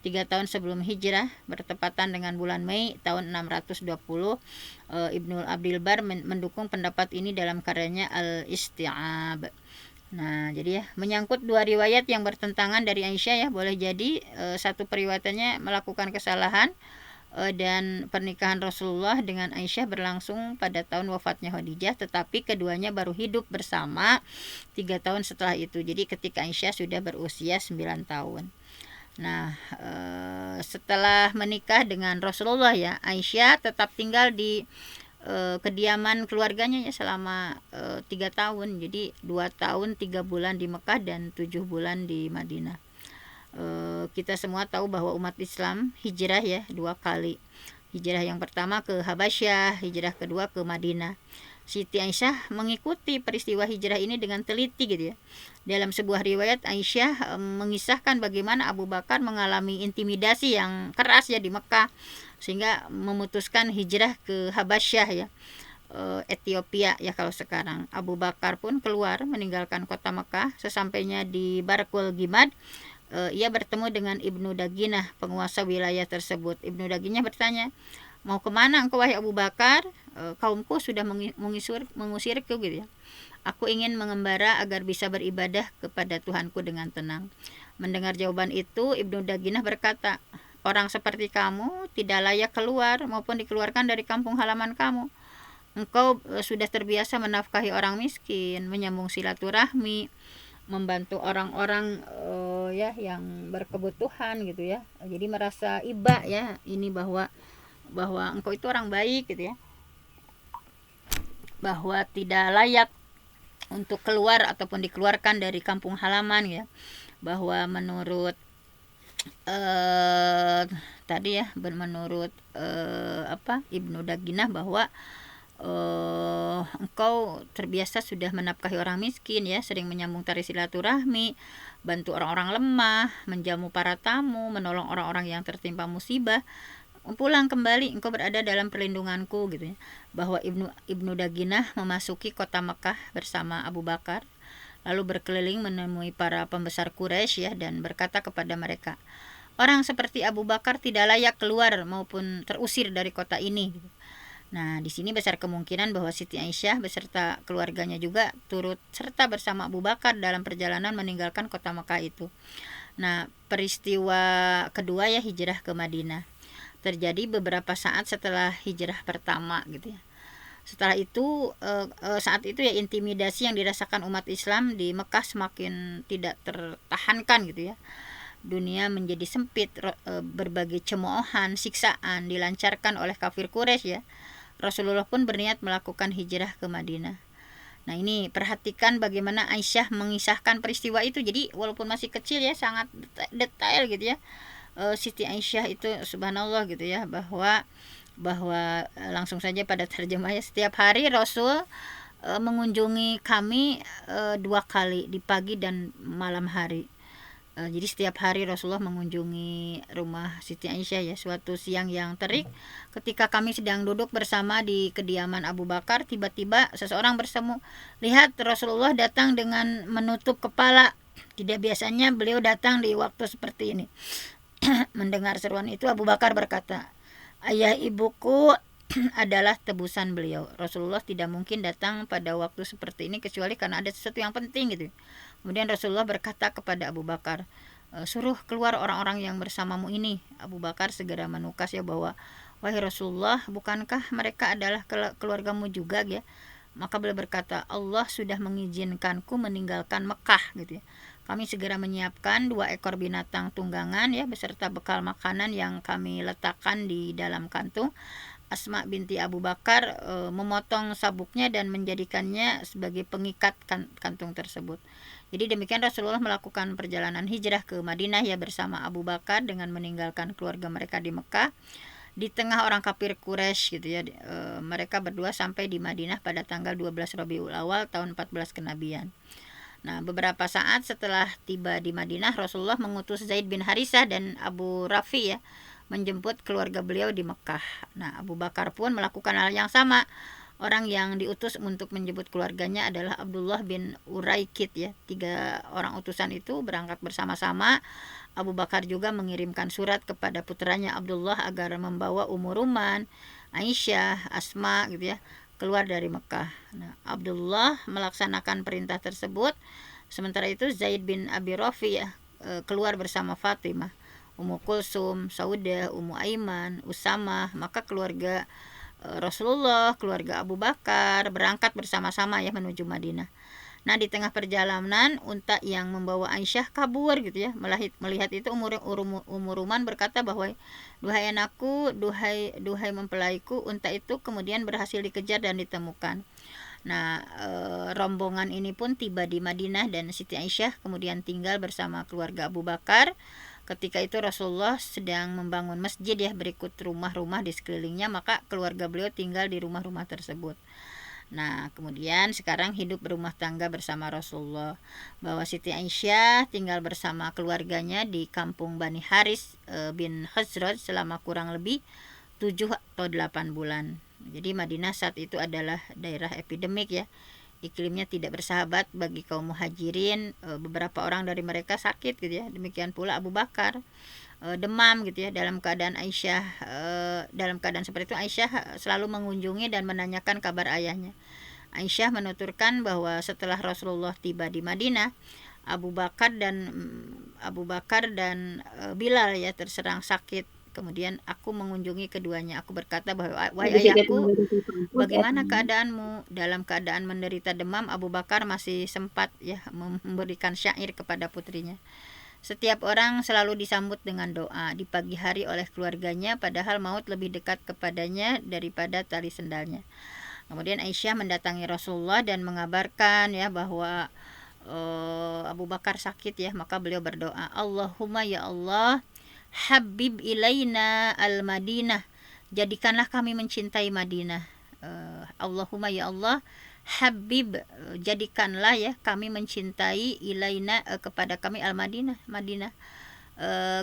3 tahun sebelum hijrah, bertepatan dengan bulan Mei tahun 620. Ibnu Abdul Bar mendukung pendapat ini dalam karyanya Al-Isti'ab. Nah, jadi ya, menyangkut 2 riwayat yang bertentangan dari Aisyah ya, boleh jadi satu periwayatannya melakukan kesalahan dan pernikahan Rasulullah dengan Aisyah berlangsung pada tahun wafatnya Khadijah, tetapi keduanya baru hidup bersama 3 tahun setelah itu. Jadi ketika Aisyah sudah berusia 9 tahun. Nah, setelah menikah dengan Rasulullah ya, Aisyah tetap tinggal di kediaman keluarganya ya selama 3 tahun. Jadi 2 tahun 3 bulan di Mekah dan 7 bulan di Madinah. Kita semua tahu bahwa umat Islam hijrah ya 2 kali. Hijrah yang pertama ke Habasyah, hijrah kedua ke Madinah. Siti Aisyah mengikuti peristiwa hijrah ini dengan teliti gitu ya. Dalam sebuah riwayat, Aisyah mengisahkan bagaimana Abu Bakar mengalami intimidasi yang keras ya di Mekah sehingga memutuskan hijrah ke Habasyah ya, Ethiopia ya kalau sekarang. Abu Bakar pun keluar meninggalkan kota Mekah. Sesampainya di Barkul Gimad, ia bertemu dengan Ibnu Daginah, penguasa wilayah tersebut. Ibnu Daginah bertanya, mau kemana engkau wahai Abu Bakar? Kaumku sudah mengusirku gitu ya. Aku ingin mengembara agar bisa beribadah kepada Tuhanku dengan tenang. Mendengar jawaban itu, Ibnu Daginah berkata, orang seperti kamu tidak layak keluar maupun dikeluarkan dari kampung halaman kamu. Engkau sudah terbiasa menafkahi orang miskin, menyambung silaturahmi, membantu orang-orang ya yang berkebutuhan gitu ya. Jadi merasa iba ya ini bahwa engkau itu orang baik gitu ya. Bahwa tidak layak untuk keluar ataupun dikeluarkan dari kampung halaman ya. Bahwa menurut tadi ya, menurut Ibnu Daginah bahwa engkau terbiasa sudah menafkahi orang miskin ya, sering menyambung tali silaturahmi, bantu orang-orang lemah, menjamu para tamu, menolong orang-orang yang tertimpa musibah. Pulang kembali engkau berada dalam perlindunganku gitu ya. Bahwa Ibnu Daginah memasuki kota Mekah bersama Abu Bakar, lalu berkeliling menemui para pembesar Quraisy ya, dan berkata kepada mereka, orang seperti Abu Bakar tidak layak keluar maupun terusir dari kota ini gitu. Nah, di sini besar kemungkinan bahwa Siti Aisyah beserta keluarganya juga turut serta bersama Abu Bakar dalam perjalanan meninggalkan kota Mekah itu. Nah, peristiwa kedua ya, hijrah ke Madinah, terjadi beberapa saat setelah hijrah pertama gitu ya. Setelah itu saat itu ya, intimidasi yang dirasakan umat Islam di Mekah semakin tidak tertahankan gitu ya. Dunia menjadi sempit, berbagai cemoohan, siksaan dilancarkan oleh kafir Quraisy ya. Rasulullah pun berniat melakukan hijrah ke Madinah. Nah, ini perhatikan bagaimana Aisyah mengisahkan peristiwa itu. Jadi walaupun masih kecil ya, sangat detail gitu ya. Siti Aisyah itu subhanallah gitu ya, bahwa langsung saja pada terjemahnya, setiap hari Rasul mengunjungi kami 2 kali, di pagi dan malam hari. Jadi setiap hari Rasulullah mengunjungi rumah Siti Aisyah ya. Suatu siang yang terik, ketika kami sedang duduk bersama di kediaman Abu Bakar, tiba-tiba seseorang bersemu, lihat Rasulullah datang dengan menutup kepala. Tidak biasanya beliau datang di waktu seperti ini. Mendengar seruan itu, Abu Bakar berkata, ayah ibuku adalah tebusan beliau. Rasulullah tidak mungkin datang pada waktu seperti ini kecuali karena ada sesuatu yang penting gitu. Kemudian Rasulullah berkata kepada Abu Bakar, suruh keluar orang-orang yang bersamamu ini. Abu Bakar segera menukas ya, bahwa wahai Rasulullah, bukankah mereka adalah keluargamu juga ya? Maka beliau berkata, Allah sudah mengizinkanku meninggalkan Mekah gitu ya. Kami segera menyiapkan 2 ekor binatang tunggangan ya, beserta bekal makanan yang kami letakkan di dalam kantung. Asma binti Abu Bakar memotong sabuknya dan menjadikannya sebagai pengikat kantung tersebut. Jadi demikian Rasulullah melakukan perjalanan hijrah ke Madinah ya, bersama Abu Bakar dengan meninggalkan keluarga mereka di Mekah. Di tengah orang kafir Quraisy gitu ya, mereka berdua sampai di Madinah pada tanggal 12 Rabiul Awal tahun 14 kenabian. Nah, beberapa saat setelah tiba di Madinah, Rasulullah mengutus Zaid bin Harisah dan Abu Rafi ya, menjemput keluarga beliau di Mekah. Nah, Abu Bakar pun melakukan hal yang sama. Orang yang diutus untuk menjemput keluarganya adalah Abdullah bin Uraikid ya. 3 orang utusan itu berangkat bersama-sama. Abu Bakar juga mengirimkan surat kepada putranya Abdullah agar membawa Ummu Ruman, Aisyah, Asma gitu ya, keluar dari Mekah. Nah, Abdullah melaksanakan perintah tersebut. Sementara itu Zaid bin Abi Rafi ya, keluar bersama Fatimah, Ummu Kulsum, Saudah, Ummu Aiman, Usamah. Maka keluarga Rasulullah, keluarga Abu Bakar berangkat bersama-sama ya menuju Madinah. Nah, di tengah perjalanan, unta yang membawa Aisyah kabur gitu ya. Melihat itu Ummu Ruman berkata bahwa, duhai anakku, duhai mempelaiku, unta itu kemudian berhasil dikejar dan ditemukan. Nah, rombongan ini pun tiba di Madinah dan Siti Aisyah kemudian tinggal bersama keluarga Abu Bakar. Ketika itu Rasulullah sedang membangun masjid ya, berikut rumah-rumah di sekelilingnya, maka keluarga beliau tinggal di rumah-rumah tersebut. Nah, kemudian sekarang hidup berumah tangga bersama Rasulullah. Bahwa Siti Aisyah tinggal bersama keluarganya di kampung Bani Haris bin Khazraj selama kurang lebih 7 atau 8 bulan. Jadi Madinah saat itu adalah daerah epidemik ya, iklimnya tidak bersahabat bagi kaum muhajirin. Beberapa orang dari mereka sakit gitu ya, demikian pula Abu Bakar demam gitu ya. Dalam keadaan seperti itu, Aisyah selalu mengunjungi dan menanyakan kabar ayahnya. Aisyah menuturkan bahwa setelah Rasulullah tiba di Madinah, Abu Bakar dan Bilal ya terserang sakit. Kemudian aku mengunjungi keduanya. Aku berkata bahwa, wahai ayahku, bagaimana keadaanmu? Dalam keadaan menderita demam, Abu Bakar masih sempat ya memberikan syair kepada putrinya. Setiap orang selalu disambut dengan doa di pagi hari oleh keluarganya, padahal maut lebih dekat kepadanya daripada tali sendalnya. Kemudian Aisyah mendatangi Rasulullah dan mengabarkan ya bahwa Abu Bakar sakit ya. Maka beliau berdoa, Allahumma ya Allah, habib ilaina al-Madinah, jadikanlah kami mencintai Madinah. Allahumma ya Allah, habib, jadikanlah ya kami mencintai ilaina, kepada kami al-Madinah, Madinah,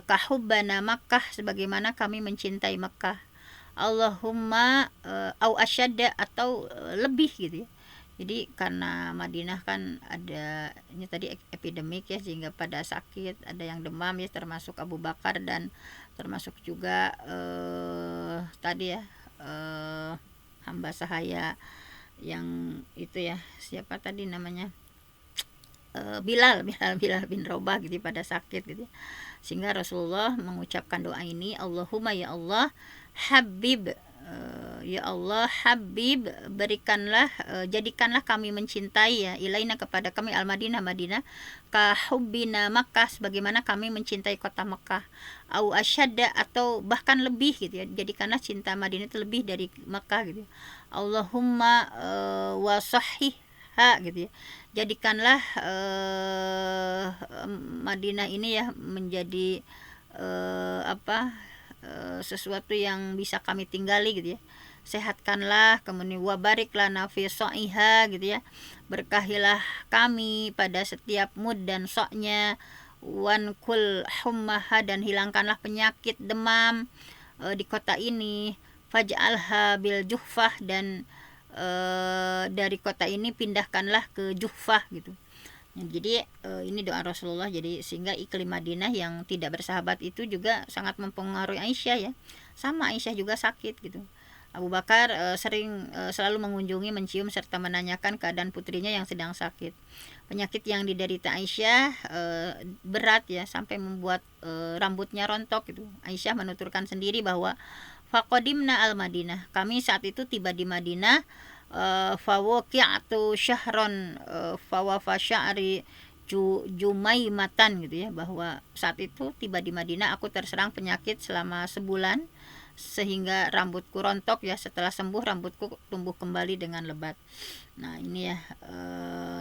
kahubbana Makkah, sebagaimana kami mencintai Makkah. Allahumma au asyadda, atau lebih gitu ya. Jadi karena Madinah kan ada ini tadi epidemik ya, sehingga pada sakit, ada yang demam ya, termasuk Abu Bakar, dan termasuk juga tadi ya hamba sahaya yang itu ya, siapa tadi namanya, Bilal bin Rabah gitu pada sakit gitu ya. Sehingga Rasulullah mengucapkan doa ini, Allahumma ya Allah, habib, ya Allah, habib, berikanlah, jadikanlah kami mencintai ya, ilaina, kepada kami al-Madinah, Madinah, kahubbina Makkah, sebagaimana kami mencintai kota Makkah, au asyadda, atau bahkan lebih gitu ya, jadikanlah cinta Madinah itu lebih dari Makkah gitu ya. Allahumma wa sahihha gitu ya, jadikanlah Madinah ini ya menjadi sesuatu yang bisa kami tinggali gitu ya. Sehatkanlah, kemudian wabariklah nafi so'iha gitu ya, berkahilah kami pada setiap mud dan soknya, wankul hummaha, dan hilangkanlah penyakit demam di kota ini, faj'alha bil juhfah, dan dari kota ini pindahkanlah ke Juhfah gitu. Jadi ini doa Rasulullah. Jadi sehingga iklim Madinah yang tidak bersahabat itu juga sangat mempengaruhi Aisyah ya. Sama Aisyah juga sakit gitu. Abu Bakar selalu mengunjungi, mencium, serta menanyakan keadaan putrinya yang sedang sakit. Penyakit yang diderita Aisyah berat ya, sampai membuat rambutnya rontok gitu. Aisyah menuturkan sendiri bahwa faqadimna al-Madinah, kami saat itu tiba di Madinah, fawaqi'atu syahron fawafa sya'ri jumaimatan gitu ya, bahwa saat itu tiba di Madinah aku terserang penyakit selama sebulan, sehingga rambutku rontok ya. Setelah sembuh rambutku tumbuh kembali dengan lebat. Nah ini ya,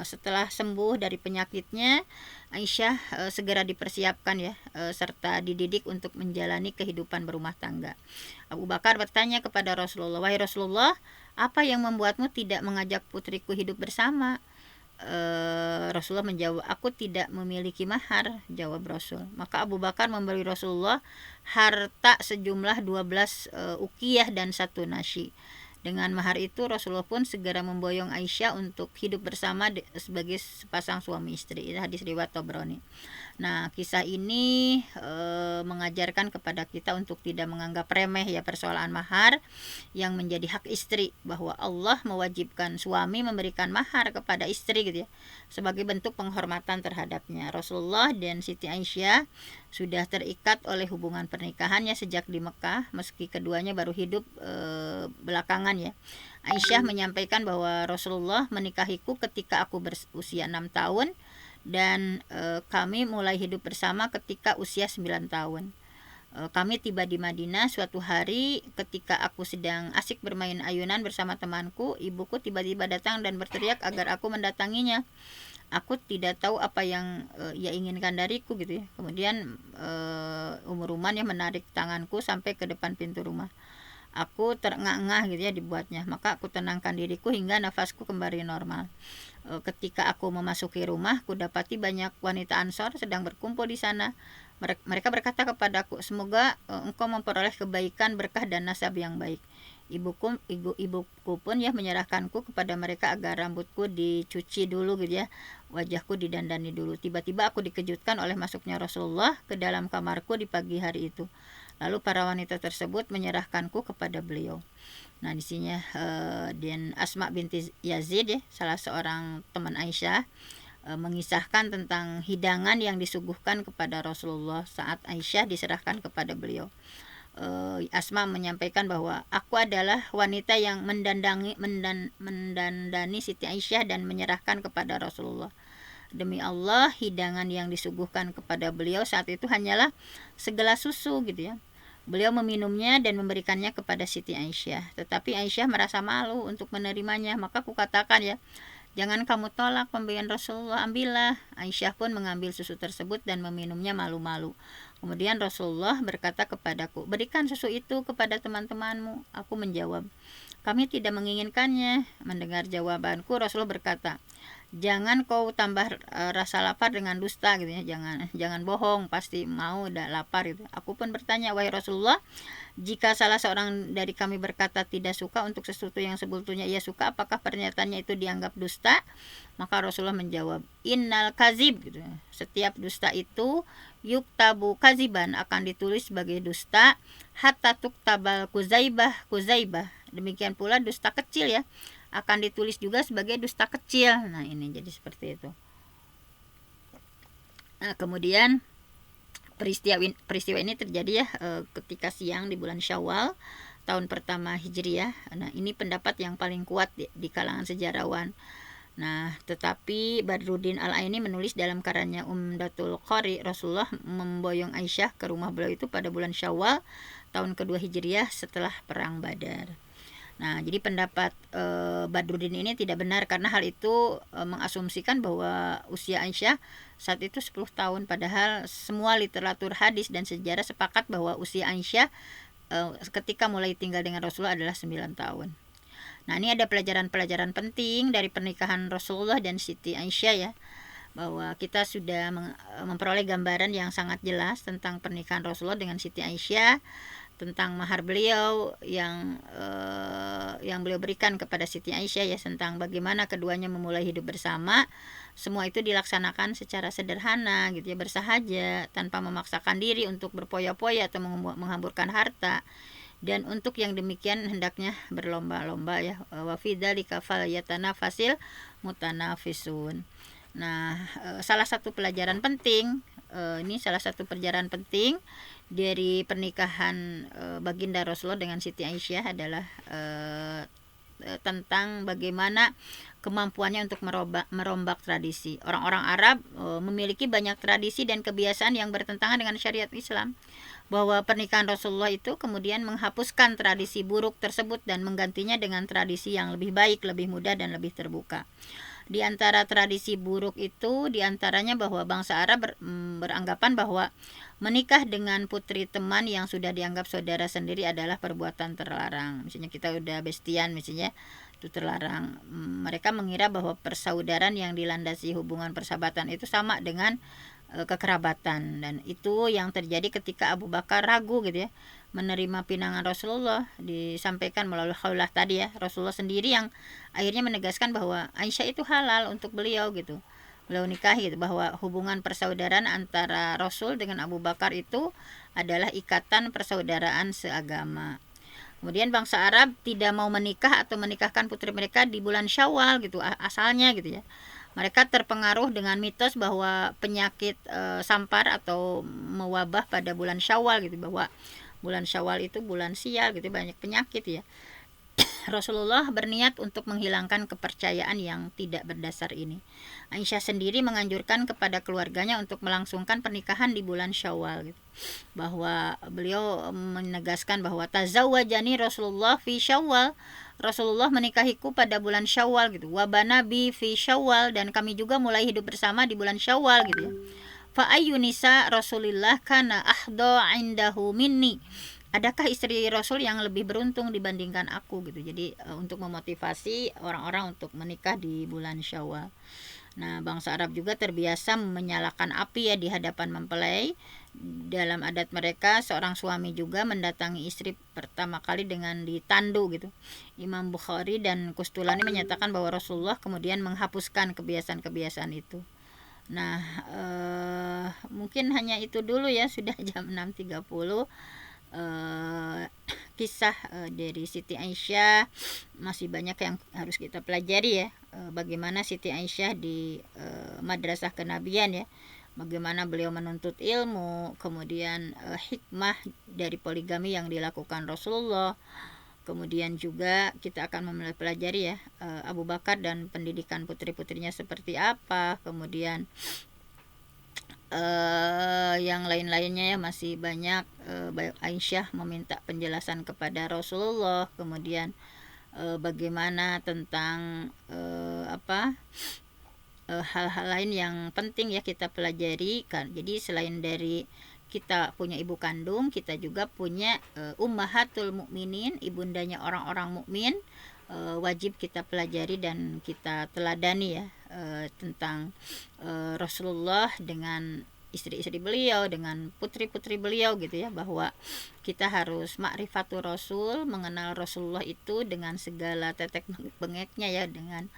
setelah sembuh dari penyakitnya, Aisyah segera dipersiapkan ya, serta dididik untuk menjalani kehidupan berumah tangga. Abu Bakar bertanya kepada Rasulullah, wahai Rasulullah, apa yang membuatmu tidak mengajak putriku hidup bersama? Rasulullah menjawab, aku tidak memiliki mahar, jawab Rasul. Maka Abu Bakar memberi Rasulullah harta sejumlah 12 ukiyah dan 1 nasi. Dengan mahar itu Rasulullah pun segera memboyong Aisyah untuk hidup bersama sebagai sepasang suami istri. Ini hadis riwayat Tabrani. Nah, kisah ini mengajarkan kepada kita untuk tidak menganggap remeh ya persoalan mahar yang menjadi hak istri, bahwa Allah mewajibkan suami memberikan mahar kepada istri gitu ya, sebagai bentuk penghormatan terhadapnya. Rasulullah dan Siti Aisyah sudah terikat oleh hubungan pernikahannya sejak di Mekah, meski keduanya baru hidup belakangan ya. Aisyah menyampaikan bahwa Rasulullah menikahiku ketika aku berusia 6 tahun, dan kami mulai hidup bersama ketika usia 9 tahun. Kami tiba di Madinah suatu hari ketika aku sedang asik bermain ayunan bersama temanku. Ibuku tiba-tiba datang dan berteriak agar aku mendatanginya. Aku tidak tahu apa yang ia inginkan dariku gitu ya. Kemudian Ruman ya menarik tanganku sampai ke depan pintu rumah. Aku terengah-engah gitu ya dibuatnya. Maka aku tenangkan diriku hingga nafasku kembali normal. Ketika aku memasuki rumah, ku dapati banyak wanita Ansor sedang berkumpul di sana. Mereka berkata kepadaku, semoga engkau memperoleh kebaikan, berkah dan nasab yang baik. Ibuku pun ya menyerahkanku kepada mereka agar rambutku dicuci dulu gitu ya, wajahku didandani dulu. Tiba-tiba aku dikejutkan oleh masuknya Rasulullah ke dalam kamarku di pagi hari itu. Lalu para wanita tersebut menyerahkanku kepada beliau. Nah, di sini dan Asma binti Yazid ya, salah seorang teman Aisyah, mengisahkan tentang hidangan yang disuguhkan kepada Rasulullah saat Aisyah diserahkan kepada beliau. Asma menyampaikan bahwa aku adalah wanita yang mendandani Siti Aisyah dan menyerahkan kepada Rasulullah. Demi Allah, hidangan yang disuguhkan kepada beliau saat itu hanyalah segelas susu gitu ya. Beliau meminumnya dan memberikannya kepada Siti Aisyah. Tetapi Aisyah merasa malu untuk menerimanya. Maka kukatakan ya, jangan kamu tolak pemberian Rasulullah, ambillah. Aisyah pun mengambil susu tersebut dan meminumnya malu-malu. Kemudian Rasulullah berkata kepadaku, berikan susu itu kepada teman-temanmu. Aku menjawab, kami tidak menginginkannya. Mendengar jawabanku, Rasulullah berkata, jangan kau tambah rasa lapar dengan dusta gitu ya. Jangan bohong, pasti mau udah lapar gitu. Aku pun bertanya, wahai Rasulullah, jika salah seorang dari kami berkata tidak suka untuk sesuatu yang sebetulnya ia suka, apakah pernyataannya itu dianggap dusta? Maka Rasulullah menjawab, innal kazib gitu. Setiap dusta itu yuktabu kaziban, akan ditulis sebagai dusta, hatta tuktabal kuzaibah. Demikian pula dusta kecil ya, akan ditulis juga sebagai dusta kecil. Nah, ini jadi seperti itu. Nah, kemudian peristiwa ini terjadi ya ketika siang di bulan Syawal tahun pertama Hijriyah. Nah, ini pendapat yang paling kuat di kalangan sejarawan. Nah, tetapi Badruddin Al-Aini menulis dalam karyanya Umdatul Qari, Rasulullah memboyong Aisyah ke rumah beliau itu pada bulan Syawal tahun kedua Hijriyah setelah perang Badar. Nah, jadi pendapat Badruddin ini tidak benar karena hal itu mengasumsikan bahwa usia Aisyah saat itu 10 tahun, padahal semua literatur hadis dan sejarah sepakat bahwa usia Aisyah ketika mulai tinggal dengan Rasulullah adalah 9 tahun. Nah, ini ada pelajaran-pelajaran penting dari pernikahan Rasulullah dan Siti Aisyah ya, bahwa kita sudah memperoleh gambaran yang sangat jelas tentang pernikahan Rasulullah dengan Siti Aisyah, tentang mahar beliau yang beliau berikan kepada Siti Aisyah ya, tentang bagaimana keduanya memulai hidup bersama. Semua itu dilaksanakan secara sederhana gitu ya, bersahaja, tanpa memaksakan diri untuk berpoya-poya atau menghamburkan harta. Dan untuk yang demikian hendaknya berlomba-lomba ya, wa fi dzalika falyatanafasil mutanafisun. Nah, salah satu pelajaran penting dari pernikahan baginda Rasulullah dengan Siti Aisyah adalah tentang bagaimana kemampuannya untuk merombak tradisi. Orang-orang Arab memiliki banyak tradisi dan kebiasaan yang bertentangan dengan syariat Islam. Bahwa pernikahan Rasulullah itu kemudian menghapuskan tradisi buruk tersebut dan menggantinya dengan tradisi yang lebih baik, lebih mudah dan lebih terbuka. Di antara tradisi buruk itu diantaranya bahwa bangsa Arab beranggapan bahwa menikah dengan putri teman yang sudah dianggap saudara sendiri adalah perbuatan terlarang. Misalnya kita udah bestian misalnya, itu terlarang. Mereka mengira bahwa persaudaraan yang dilandasi hubungan persahabatan itu sama dengan kekerabatan, dan itu yang terjadi ketika Abu Bakar ragu gitu ya menerima pinangan Rasulullah. Disampaikan melalui khaulah tadi ya, Rasulullah sendiri yang akhirnya menegaskan bahwa Aisyah itu halal untuk beliau gitu, beliau nikahi gitu, bahwa hubungan persaudaraan antara Rasul dengan Abu Bakar itu adalah ikatan persaudaraan seagama. Kemudian bangsa Arab tidak mau menikah atau menikahkan putri mereka di bulan Syawal gitu asalnya gitu ya. Mereka terpengaruh dengan mitos bahwa penyakit sampar atau mewabah pada bulan Syawal gitu, bahwa bulan Syawal itu bulan sial gitu, banyak penyakit ya. Rasulullah berniat untuk menghilangkan kepercayaan yang tidak berdasar ini. Aisyah sendiri menganjurkan kepada keluarganya untuk melangsungkan pernikahan di bulan Syawal gitu. Bahwa beliau menegaskan bahwa tazawwajani Rasulullah fi Syawal, Rasulullah menikahiku pada bulan Syawal gitu. Wa banabi fi Syawal, dan kami juga mulai hidup bersama di bulan Syawal gitu ya. Fa ayyunisa Rasulillah kana ahda indahu minni. Adakah istri Rasul yang lebih beruntung dibandingkan aku gitu. Jadi untuk memotivasi orang-orang untuk menikah di bulan Syawal. Nah, bangsa Arab juga terbiasa menyalakan api ya di hadapan mempelai. Dalam adat mereka, seorang suami juga mendatangi istri pertama kali dengan ditandu gitu. Imam Bukhari dan Kustulani menyatakan bahwa Rasulullah kemudian menghapuskan kebiasaan-kebiasaan itu. Nah, mungkin hanya itu dulu ya, sudah jam 6.30. Kisah dari Siti Aisyah masih banyak yang harus kita pelajari ya. Bagaimana Siti Aisyah di madrasah kenabian ya, bagaimana beliau menuntut ilmu, kemudian hikmah dari poligami yang dilakukan Rasulullah. Kemudian juga kita akan mempelajari ya Abu Bakar dan pendidikan putri-putrinya seperti apa. Kemudian yang lain-lainnya ya masih banyak. Aisyah meminta penjelasan kepada Rasulullah. Kemudian bagaimana tentang hal-hal lain yang penting ya kita pelajari kan. Jadi selain dari kita punya ibu kandung, kita juga punya ummahatul mukminin, ibundanya orang-orang mukmin. Wajib kita pelajari dan kita teladani ya tentang Rasulullah dengan istri-istri beliau, dengan putri-putri beliau gitu ya, bahwa kita harus ma'rifatul Rasul, mengenal Rasulullah itu dengan segala tetek bengeknya ya, dengan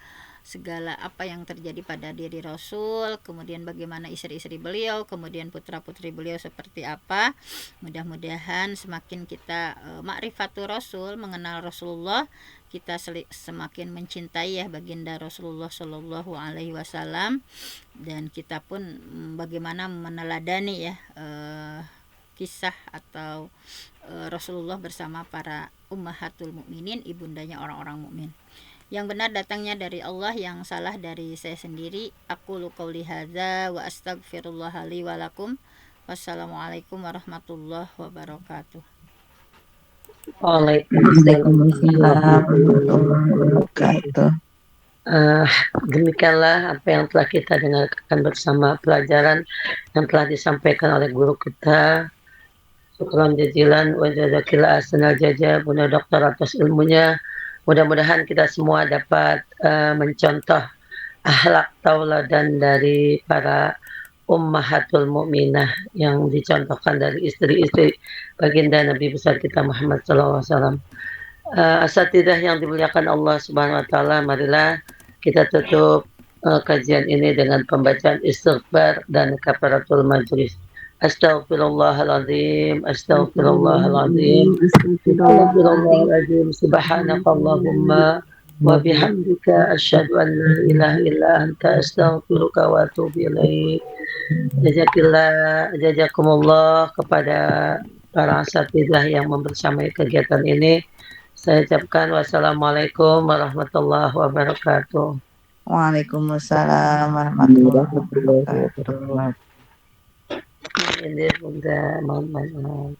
segala apa yang terjadi pada diri Rasul, kemudian bagaimana istri-istri beliau, kemudian putra-putri beliau seperti apa. Mudah-mudahan semakin kita ma'rifatul Rasul, mengenal Rasulullah, kita semakin mencintai ya baginda Rasulullah Shallallahu Alaihi Wasallam, dan kita pun bagaimana meneladani ya kisah atau Rasulullah bersama para ummahatul mukminin, ibundanya orang-orang mukmin. Yang benar datangnya dari Allah, yang salah dari saya sendiri. Aqulu qouli hadza wa astaghfirullah li wa lakum. Wassalamualaikum warahmatullahi wabarakatuh. Waalaikumsalam warahmatullahi wabarakatuh. Demikianlah apa yang telah kita dengarkan bersama, pelajaran yang telah disampaikan oleh guru kita. Syukran jazilan wa jazakillah ahsanal jazaa Bunda Dokter atas ilmunya. Mudah-mudahan kita semua dapat mencontoh akhlak tauladan dari para ummahatul mukminah yang dicontohkan dari istri-istri baginda Nabi besar kita Muhammad SAW. Asatidah yang dimuliakan Allah Subhanahu wa taala, marilah kita tutup kajian ini dengan pembacaan istighfar dan kafaratul majlis. Astaghfirullahaladzim, astaghfirullahaladzim, astaghfirullahaladzim, subhanakallahumma wa bihamdika asyhadu an la ilaha illa anta astaghfiruka wa atubu ilaik. Jazakumullah kepada para asatidzah yang membersamai kegiatan ini. Saya ucapkan wassalamualaikum warahmatullahi wabarakatuh. Waalaikumsalam warahmatullahi wabarakatuh. Ini Bunda, mohon maaf.